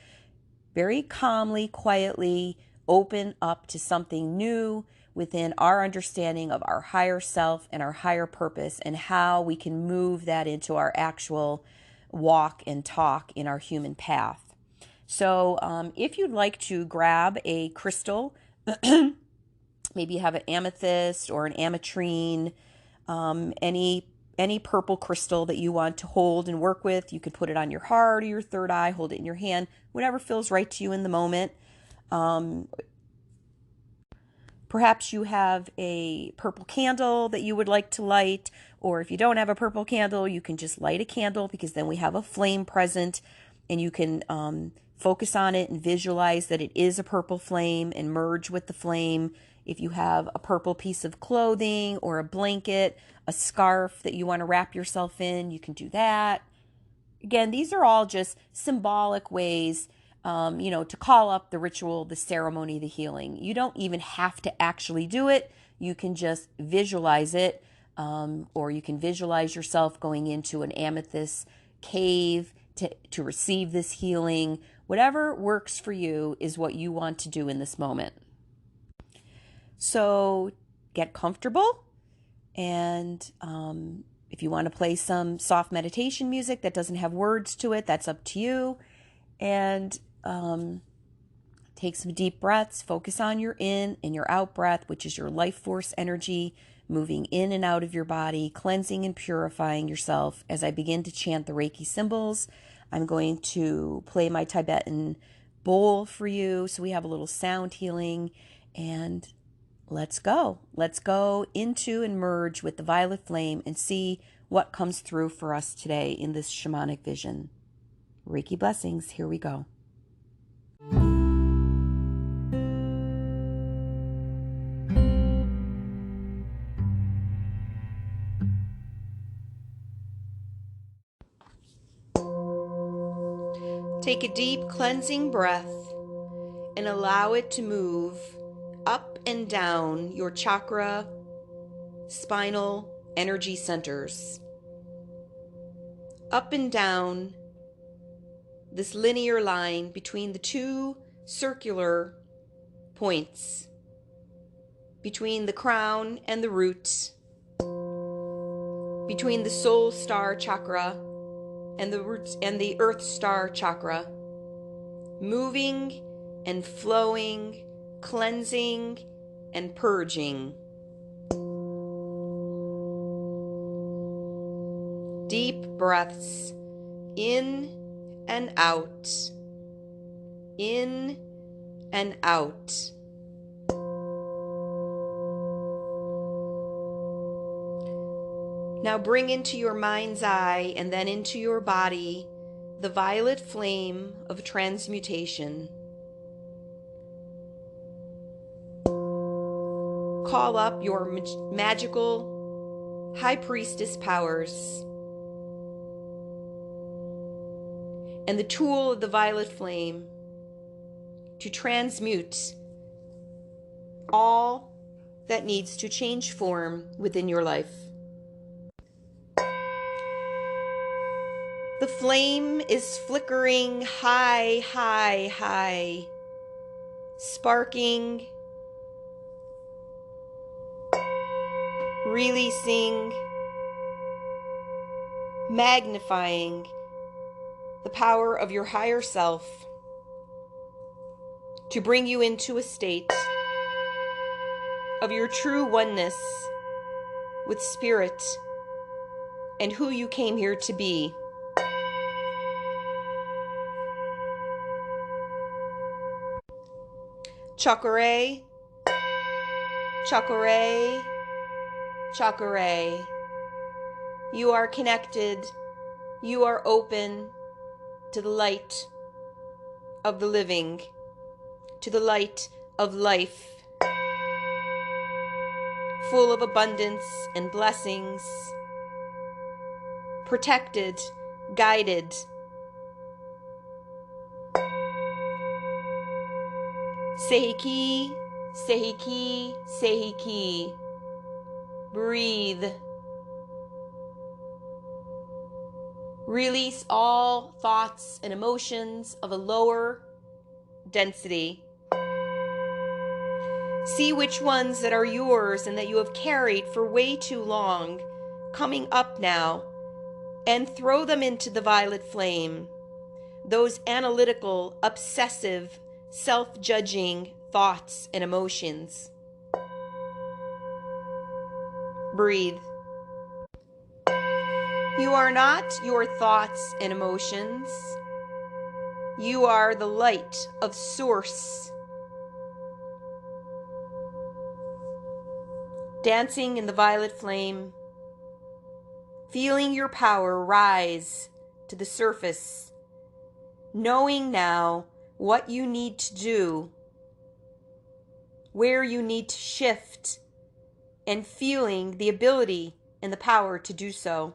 very calmly, quietly open up to something new within our understanding of our higher self and our higher purpose, and how we can move that into our actual walk and talk in our human path. So if you'd like to grab a crystal, maybe you have an amethyst or an ametrine, any purple crystal that you want to hold and work with, you could put it on your heart or your third eye, hold it in your hand, whatever feels right to you in the moment. Perhaps you have a purple candle that you would like to light, or if you don't have a purple candle, you can just light a candle, because then we have a flame present, and you can focus on it and visualize that it is a purple flame and merge with the flame. If you have a purple piece of clothing or a blanket, a scarf that you want to wrap yourself in, you can do that. Again, these are all just symbolic ways to call up the ritual, the ceremony, the healing. You don't even have to actually do it. You can just visualize it, or you can visualize yourself going into an amethyst cave to receive this healing. Whatever works for you is what you want to do in this moment. So get comfortable, and if you want to play some soft meditation music that doesn't have words to it, that's up to you. And take some deep breaths. Focus on your in and your out breath, which is your life force energy moving in and out of your body, cleansing and purifying yourself. As I begin to chant the Reiki symbols, I'm going to play my Tibetan bowl for you, so we have a little sound healing. And let's go. Let's go into and merge with the violet flame and see what comes through for us today in this shamanic vision. Reiki blessings. Here we go. Take a deep cleansing breath and allow it to move up and down your chakra, spinal energy centers. Up and down this linear line between the two circular points, between the crown and the root, between the soul star chakra and the root and the earth star chakra, moving and flowing, cleansing and purging. Deep breaths in and out, in and out. Now bring into your mind's eye and then into your body the violet flame of transmutation. Call up your magical high priestess powers and the tool of the violet flame to transmute all that needs to change form within your life. The flame is flickering high, high, high, sparking, releasing, magnifying the power of your higher self to bring you into a state of your true oneness with spirit and who you came here to be. Chakra, chakra, chakra. You are connected. You are open to the light of the living, to the light of life, full of abundance and blessings, protected, guided. Sehiki, sehiki, sehiki. Breathe. Release all thoughts and emotions of a lower density. See which ones that are yours and that you have carried for way too long, coming up now, and throw them into the violet flame. Those analytical, obsessive, self-judging thoughts and emotions. Breathe. You are not your thoughts and emotions. You are the light of Source, dancing in the violet flame, feeling your power rise to the surface, knowing now what you need to do, where you need to shift, and feeling the ability and the power to do so.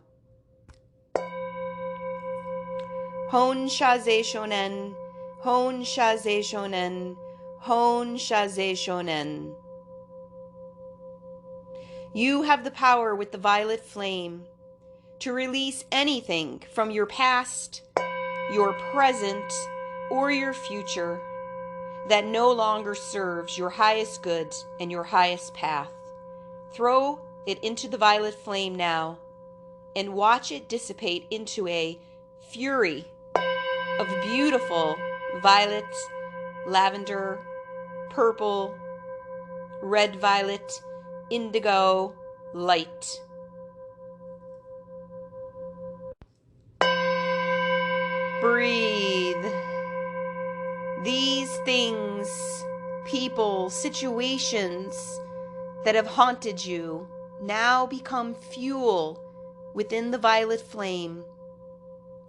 Hon shaze shonen, hon shaze shonen, hon shaze shonen. You have the power with the violet flame to release anything from your past, your present, or your future that no longer serves your highest good and your highest path. Throw it into the violet flame now and watch it dissipate into a fury of beautiful violet, lavender, purple, red violet, indigo light. Breathe. These things, people, situations that have haunted you now become fuel within the violet flame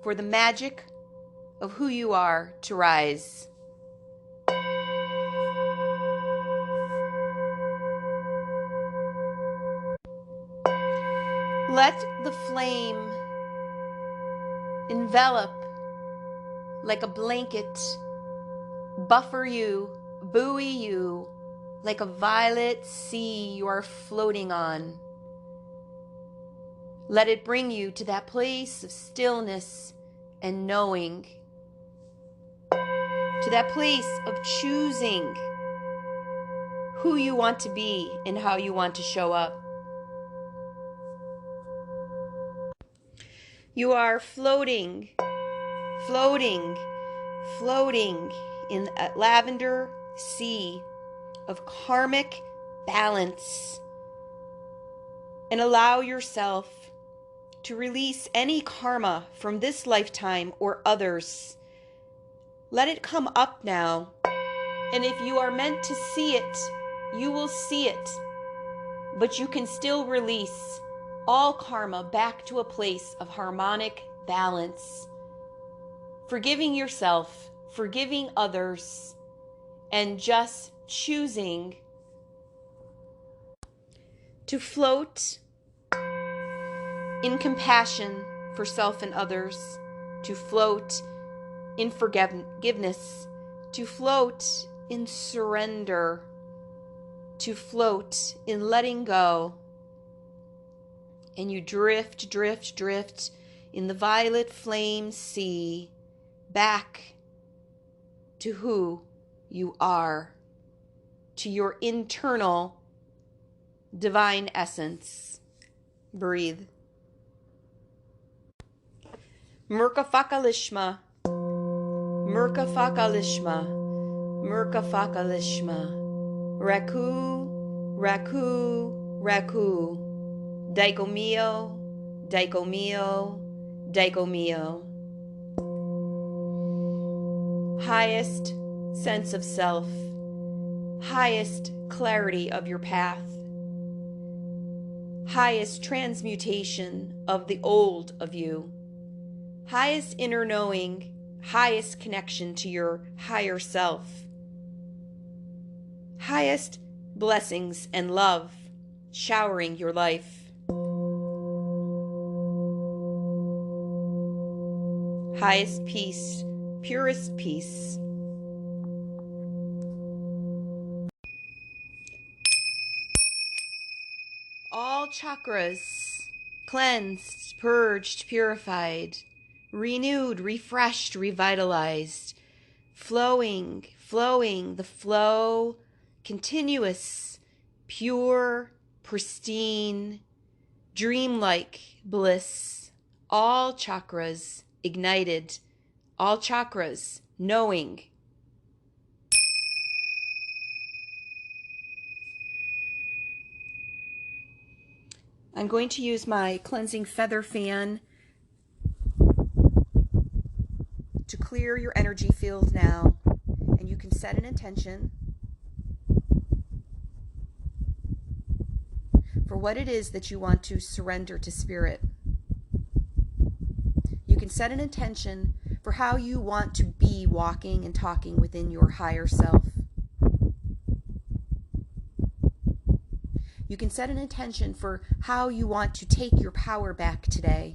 for the magic of who you are to rise. Let the flame envelop like a blanket, buffer you, buoy you, like a violet sea you are floating on. Let it bring you to that place of stillness and knowing, to that place of choosing who you want to be and how you want to show up. You are floating, floating, floating in a lavender sea of karmic balance, and allow yourself to release any karma from this lifetime or others. Let it come up now, and if you are meant to see it, you will see it, but you can still release all karma back to a place of harmonic balance, forgiving yourself, forgiving others, and just choosing to float in compassion for self and others, to float in forgiveness, to float in surrender, to float in letting go. And you drift, drift, drift in the violet flame sea back to who you are, to your internal divine essence. Breathe. Murkafakalishma, Murkafakalishma, Murkafakalishma, Raku, Raku, Raku, Daikomio, Daikomio, Daikomio. Highest sense of self, highest clarity of your path, highest transmutation of the old of you, highest inner knowing, highest connection to your higher self, highest blessings and love showering your life. Highest peace, purest peace. All chakras cleansed, purged, purified, renewed, refreshed, revitalized, flowing, flowing, the flow, continuous, pure, pristine, dreamlike bliss. All chakras ignited, all chakras knowing. I'm going to use my cleansing feather fan to clear your energy field now, and you can set an intention for what it is that you want to surrender to Spirit. You can set an intention for how you want to be walking and talking within your higher self. You can set an intention for how you want to take your power back today.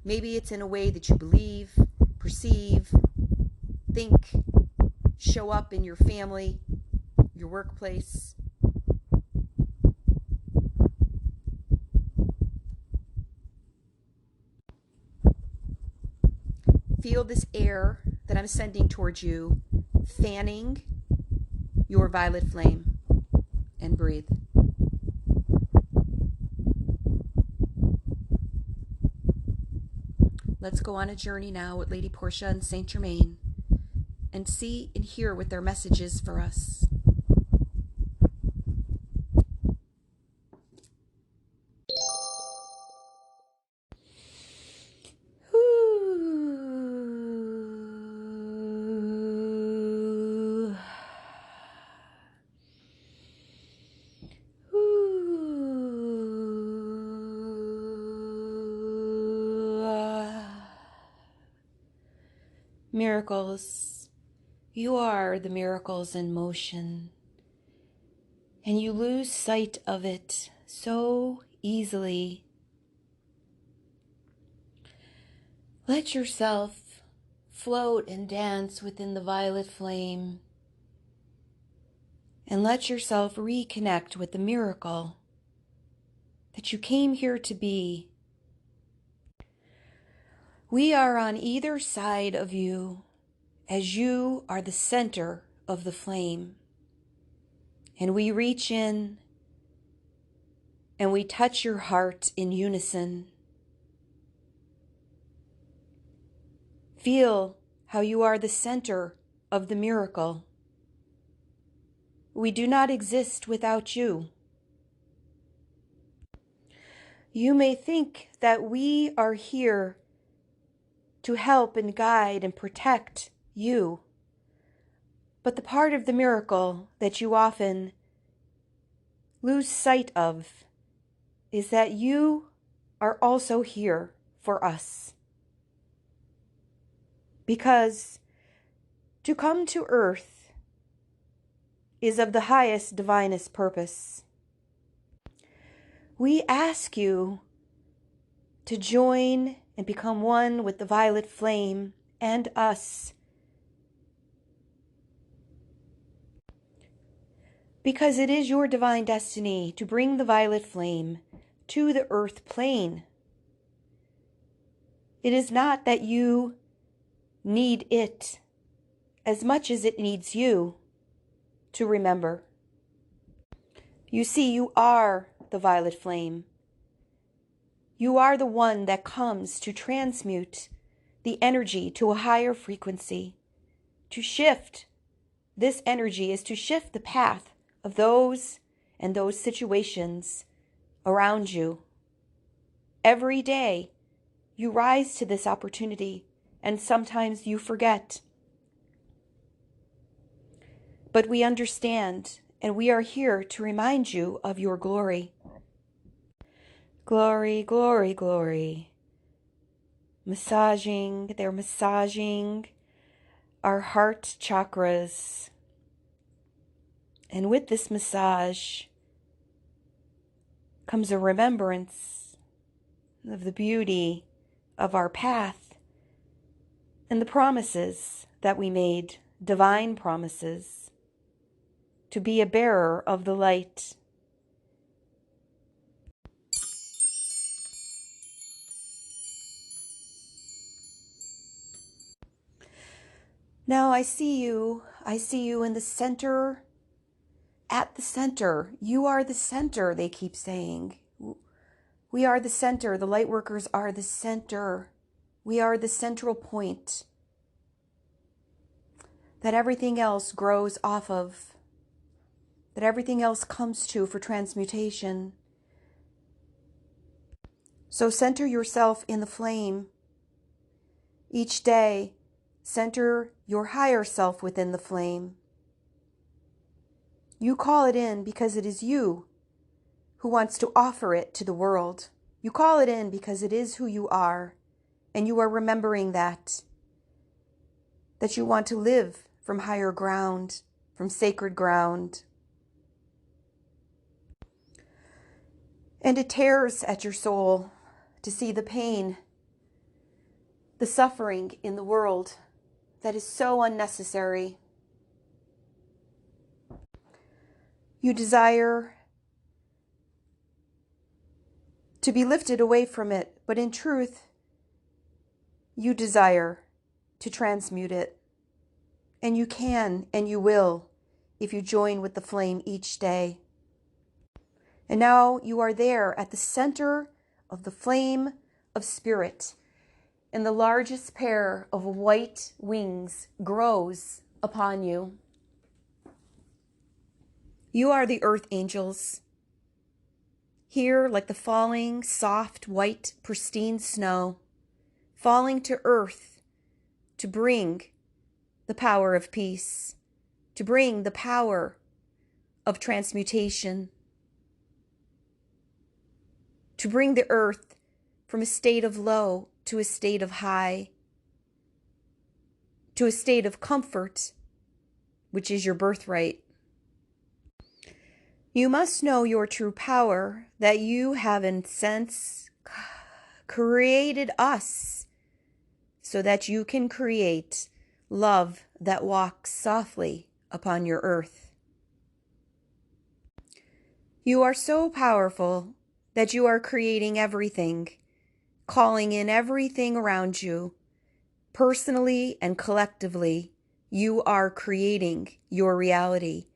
Maybe it's in a way that you believe, perceive, think, show up in your family, your workplace. Feel this air that I'm sending towards you, fanning your violet flame, and breathe. Let's go on a journey now with Lady Portia and Saint Germain and see and hear what their message is for us. Miracles. You are the miracles in motion, and you lose sight of it so easily. Let yourself float and dance within the violet flame, and let yourself reconnect with the miracle that you came here to be. We are on either side of you, as you are the center of the flame. And we reach in and we touch your heart in unison. Feel how you are the center of the miracle. We do not exist without you. You may think that we are here to help and guide and protect you. But the part of the miracle that you often lose sight of is that you are also here for us. Because to come to earth is of the highest, divinest purpose. We ask you to join and become one with the violet flame and us. Because it is your divine destiny to bring the violet flame to the earth plane. It is not that you need it as much as it needs you to remember. You see, you are the violet flame. You are the one that comes to transmute the energy to a higher frequency. To shift this energy is to shift the path of those and those situations around you. Every day, you rise to this opportunity, and sometimes you forget. But we understand, and we are here to remind you of your glory. Glory, glory, glory. They're massaging our heart chakras. And with this massage comes a remembrance of the beauty of our path and the promises that we made, divine promises, to be a bearer of the light. Now I see you in the center, at the center. You are the center, they keep saying. We are the center. The Lightworkers are the center. We are the central point that everything else grows off of, that everything else comes to for transmutation. So center yourself in the flame. Each day, center your higher self within the flame. You call it in because it is you who wants to offer it to the world. You call it in because it is who you are, and you are remembering that you want to live from higher ground, from sacred ground. And it tears at your soul to see the pain, the suffering in the world that is so unnecessary. You desire to be lifted away from it, but in truth, you desire to transmute it. And you can and you will if you join with the flame each day. And now you are there at the center of the flame of spirit, and the largest pair of white wings grows upon you. You are the earth angels, here like the falling, soft, white, pristine snow, falling to earth to bring the power of peace, to bring the power of transmutation, to bring the earth from a state of low to a state of high, to a state of comfort, which is your birthright. You must know your true power, that you have in sense created us so that you can create love that walks softly upon your earth. You are so powerful that you are creating everything, calling in everything around you. Personally and collectively, you are creating your reality.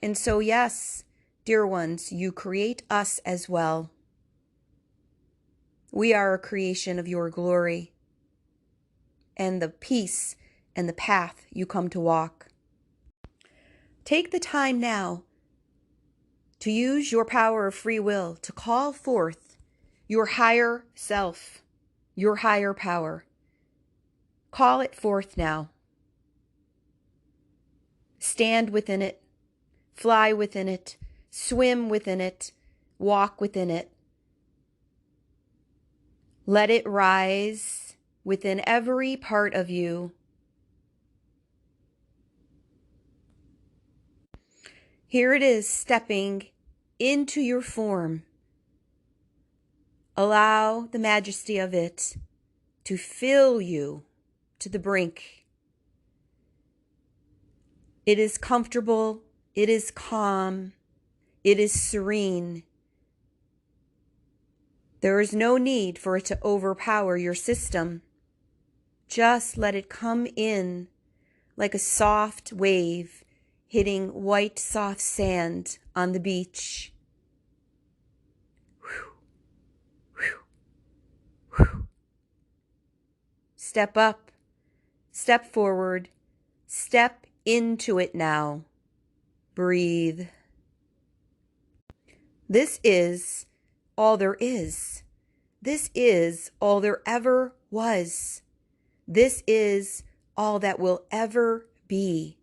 And so, yes, dear ones, you create us as well. We are a creation of your glory and the peace and the path you come to walk. Take the time now to use your power of free will to call forth your higher self, your higher power. Call it forth now. Stand within it, fly within it, swim within it, walk within it. Let it rise within every part of you. Here it is, stepping into your form. Allow the majesty of it to fill you to the brink. It is comfortable It is calm. It is serene. There is no need for it to overpower your system. Just let it come in like a soft wave hitting white soft sand on the beach. Step up, step forward, step into it now. Breathe. This is all there is. This is all there ever was. This is all that will ever be.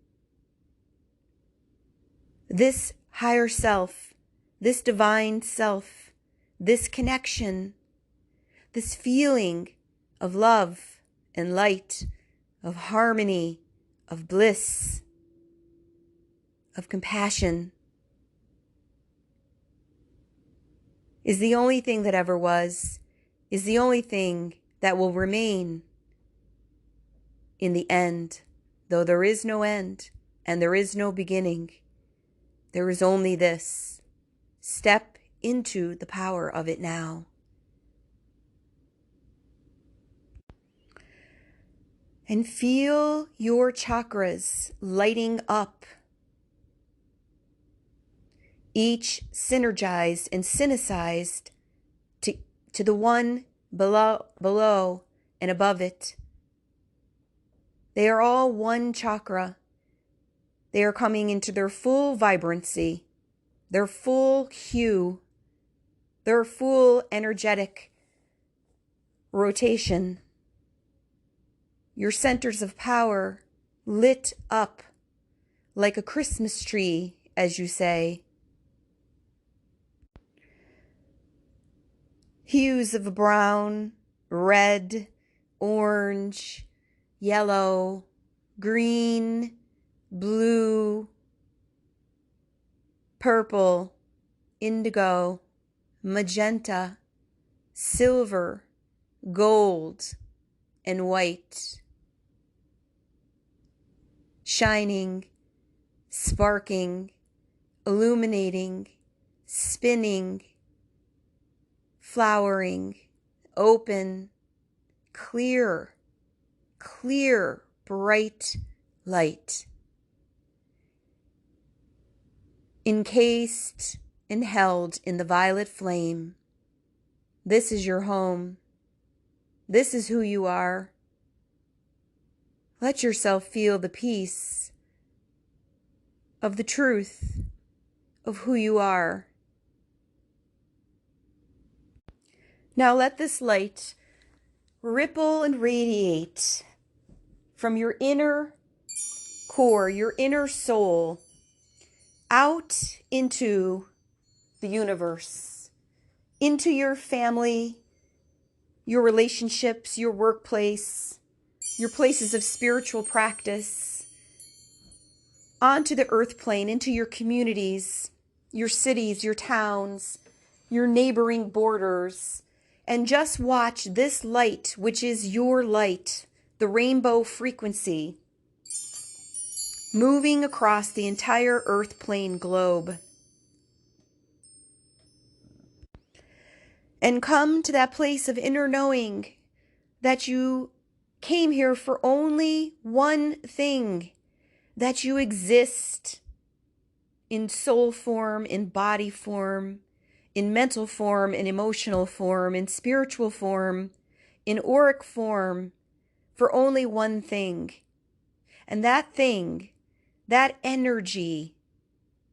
This higher self, this divine self, this connection, this feeling of love and light, of harmony, of bliss, of compassion, is the only thing that ever was, is the only thing that will remain in the end. Though there is no end and there is no beginning, there is only this. Step into the power of it now. And feel your chakras lighting up, each synergized and synthesized to the one below and above it. They are all one chakra. They are coming into their full vibrancy, their full hue, their full energetic rotation. Your centers of power lit up like a Christmas tree, as you say. Hues of brown, red, orange, yellow, green, blue, purple, indigo, magenta, silver, gold, and white. Shining, sparking, illuminating, spinning, flowering, open, clear, bright light. Encased and held in the violet flame. This is your home. This is who you are. Let yourself feel the peace of the truth of who you are. Now let this light ripple and radiate from your inner core, your inner soul, out into the universe, into your family, your relationships, your workplace, your places of spiritual practice, onto the earth plane, into your communities, your cities, your towns, your neighboring borders, and just watch this light, which is your light, the rainbow frequency, moving across the entire earth plane globe. And come to that place of inner knowing that you came here for only one thing, that you exist in soul form, in body form, in mental form, in emotional form, in spiritual form, in auric form, for only one thing. And that thing, that energy,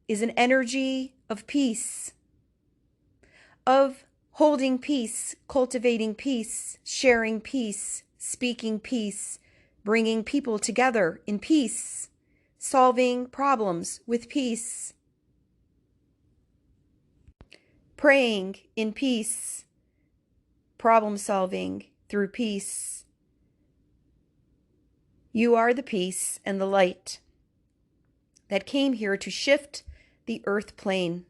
is an energy of peace, of holding peace, cultivating peace, sharing peace, speaking peace, bringing people together in peace, solving problems with peace, praying in peace, problem solving through peace. You are the peace and the light that came here to shift the earth plane.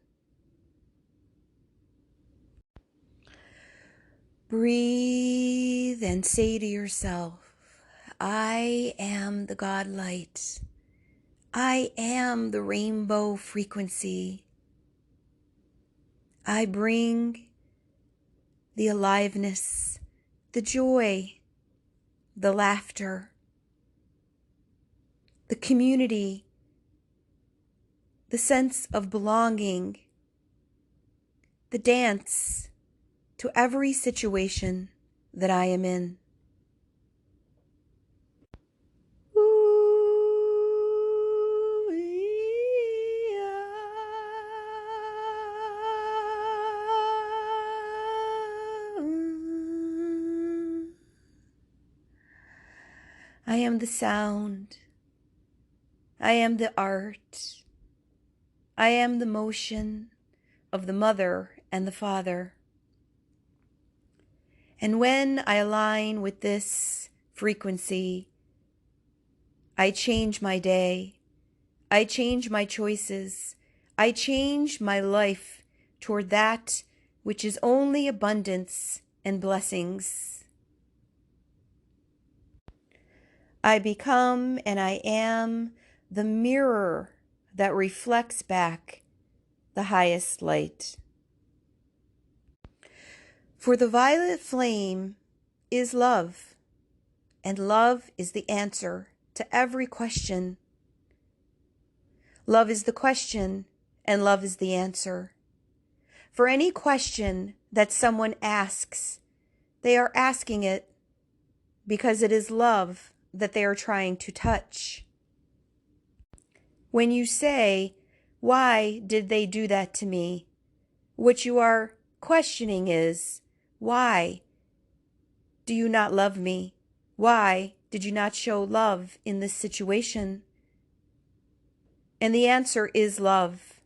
Breathe and say to yourself, I am the God light. I am the rainbow frequency. I bring the aliveness, the joy, the laughter, the community, the sense of belonging, the dance to every situation that I am in. I am the sound. I am the art. I am the motion of the mother and the father. And when I align with this frequency, I change my day. I change my choices. I change my life toward that which is only abundance and blessings. I become and I am the mirror that reflects back the highest light. For the violet flame is love, and love is the answer to every question. Love is the question, and love is the answer. For any question that someone asks, they are asking it because it is love that they are trying to touch. When you say, "Why did they do that to me?" what you are questioning is, why do you not love me? Why did you not show love in this situation? And the answer is love.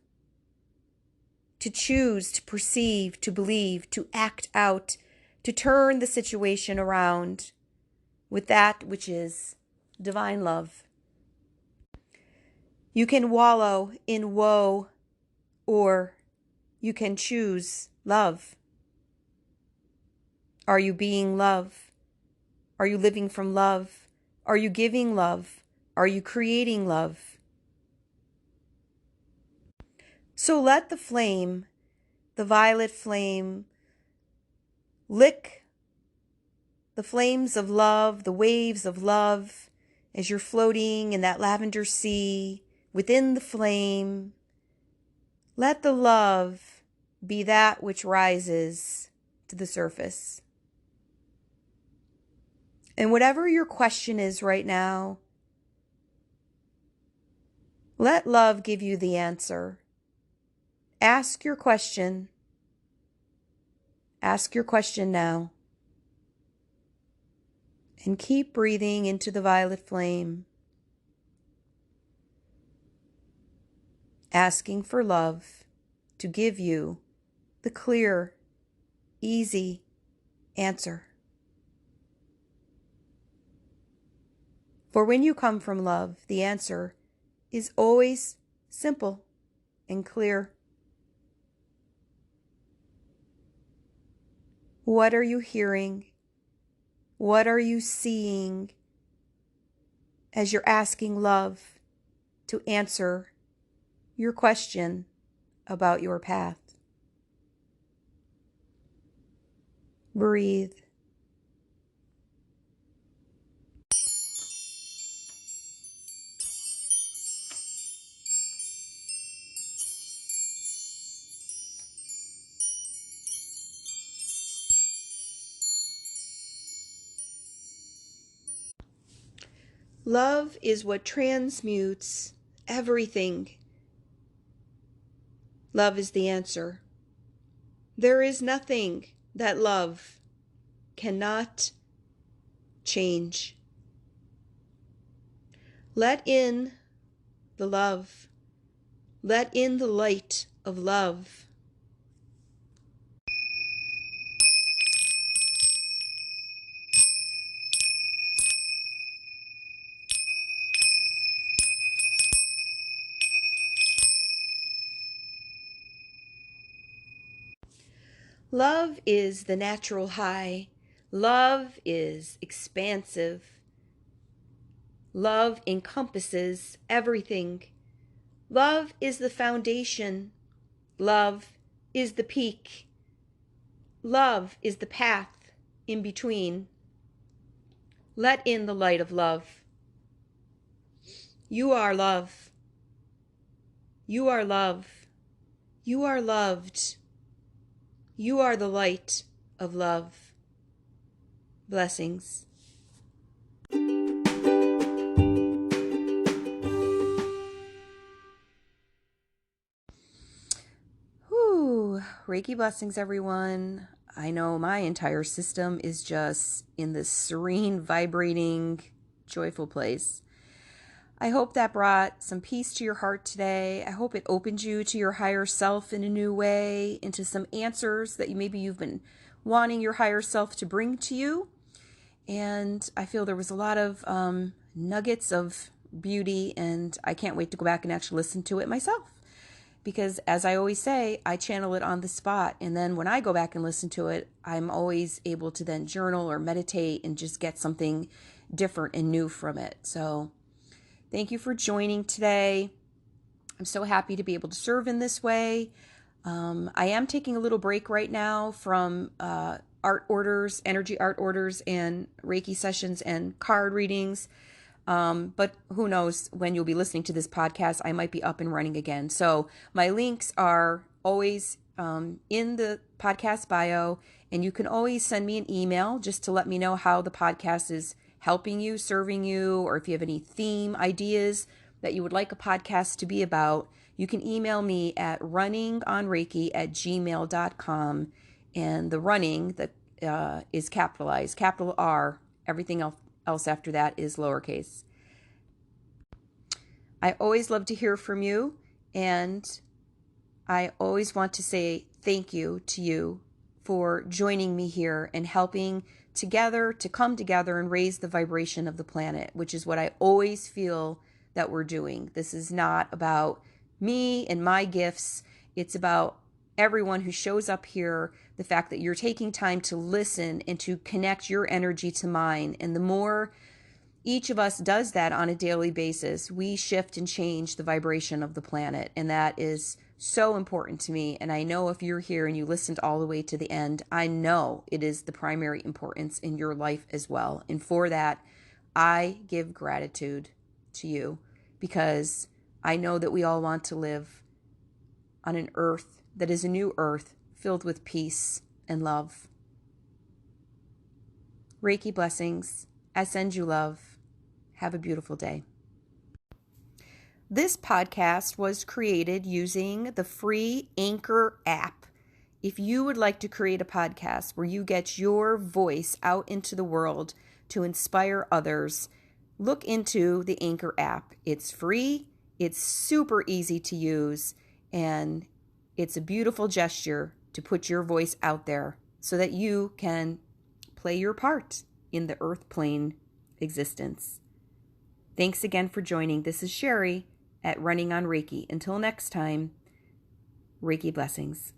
To choose, to perceive, to believe, to act out, to turn the situation around with that which is divine love. You can wallow in woe, or you can choose love. Are you being love? Are you living from love? Are you giving love? Are you creating love? So let the flame, the violet flame, lick the flames of love, the waves of love, as you're floating in that lavender sea within the flame. Let the love be that which rises to the surface. And whatever your question is right now, let love give you the answer. Ask your question. Ask your question now. And keep breathing into the violet flame. Asking for love to give you the clear, easy answer. For when you come from love, the answer is always simple and clear. What are you hearing? What are you seeing as you're asking love to answer your question about your path? Breathe. Love is what transmutes everything. Love is the answer. There is nothing that love cannot change. Let in the love. Let in the light of love. Love is the natural high. Love is expansive. Love encompasses everything. Love is the foundation. Love is the peak. Love is the path in between. Let in the light of love. You are love. You are love. You are loved. You are the light of love. Blessings. Reiki blessings, everyone. I know my entire system is just in this serene, vibrating, joyful place. I hope that brought some peace to your heart today. I hope it opened you to your higher self in a new way, into some answers that maybe you've been wanting your higher self to bring to you. And I feel there was a lot of nuggets of beauty, and I can't wait to go back and actually listen to it myself. Because as I always say, I channel it on the spot. And then when I go back and listen to it, I'm always able to then journal or meditate and just get something different and new from it. So thank you for joining today. I'm so happy to be able to serve in this way. I am taking a little break right now from art orders, energy art orders, and Reiki sessions and card readings. But who knows when you'll be listening to this podcast, I might be up and running again. So my links are always in the podcast bio, and you can always send me an email just to let me know how the podcast is helping you, serving you, or if you have any theme ideas that you would like a podcast to be about, you can email me at runningonreiki@gmail.com. And the running that is capitalized, capital R, everything else after that is lowercase. I always love to hear from you, and I always want to say thank you to you for joining me here and helping together to come together and raise the vibration of the planet, which is what I always feel that we're doing. This is not about me and my gifts. It's about everyone who shows up here, the fact that you're taking time to listen and to connect your energy to mine. And the more each of us does that on a daily basis, we shift and change the vibration of the planet. And that is so important to me. And I know if you're here and you listened all the way to the end, I know it is the primary importance in your life as well. And for that, I give gratitude to you, because I know that we all want to live on an earth that is a new earth filled with peace and love. Reiki blessings. I send you love. Have a beautiful day. This podcast was created using the free Anchor app. If you would like to create a podcast where you get your voice out into the world to inspire others, look into the Anchor app. It's free, it's super easy to use, and it's a beautiful gesture to put your voice out there so that you can play your part in the earth plane existence. Thanks again for joining. This is Sherry at Running on Reiki. Until next time, Reiki blessings.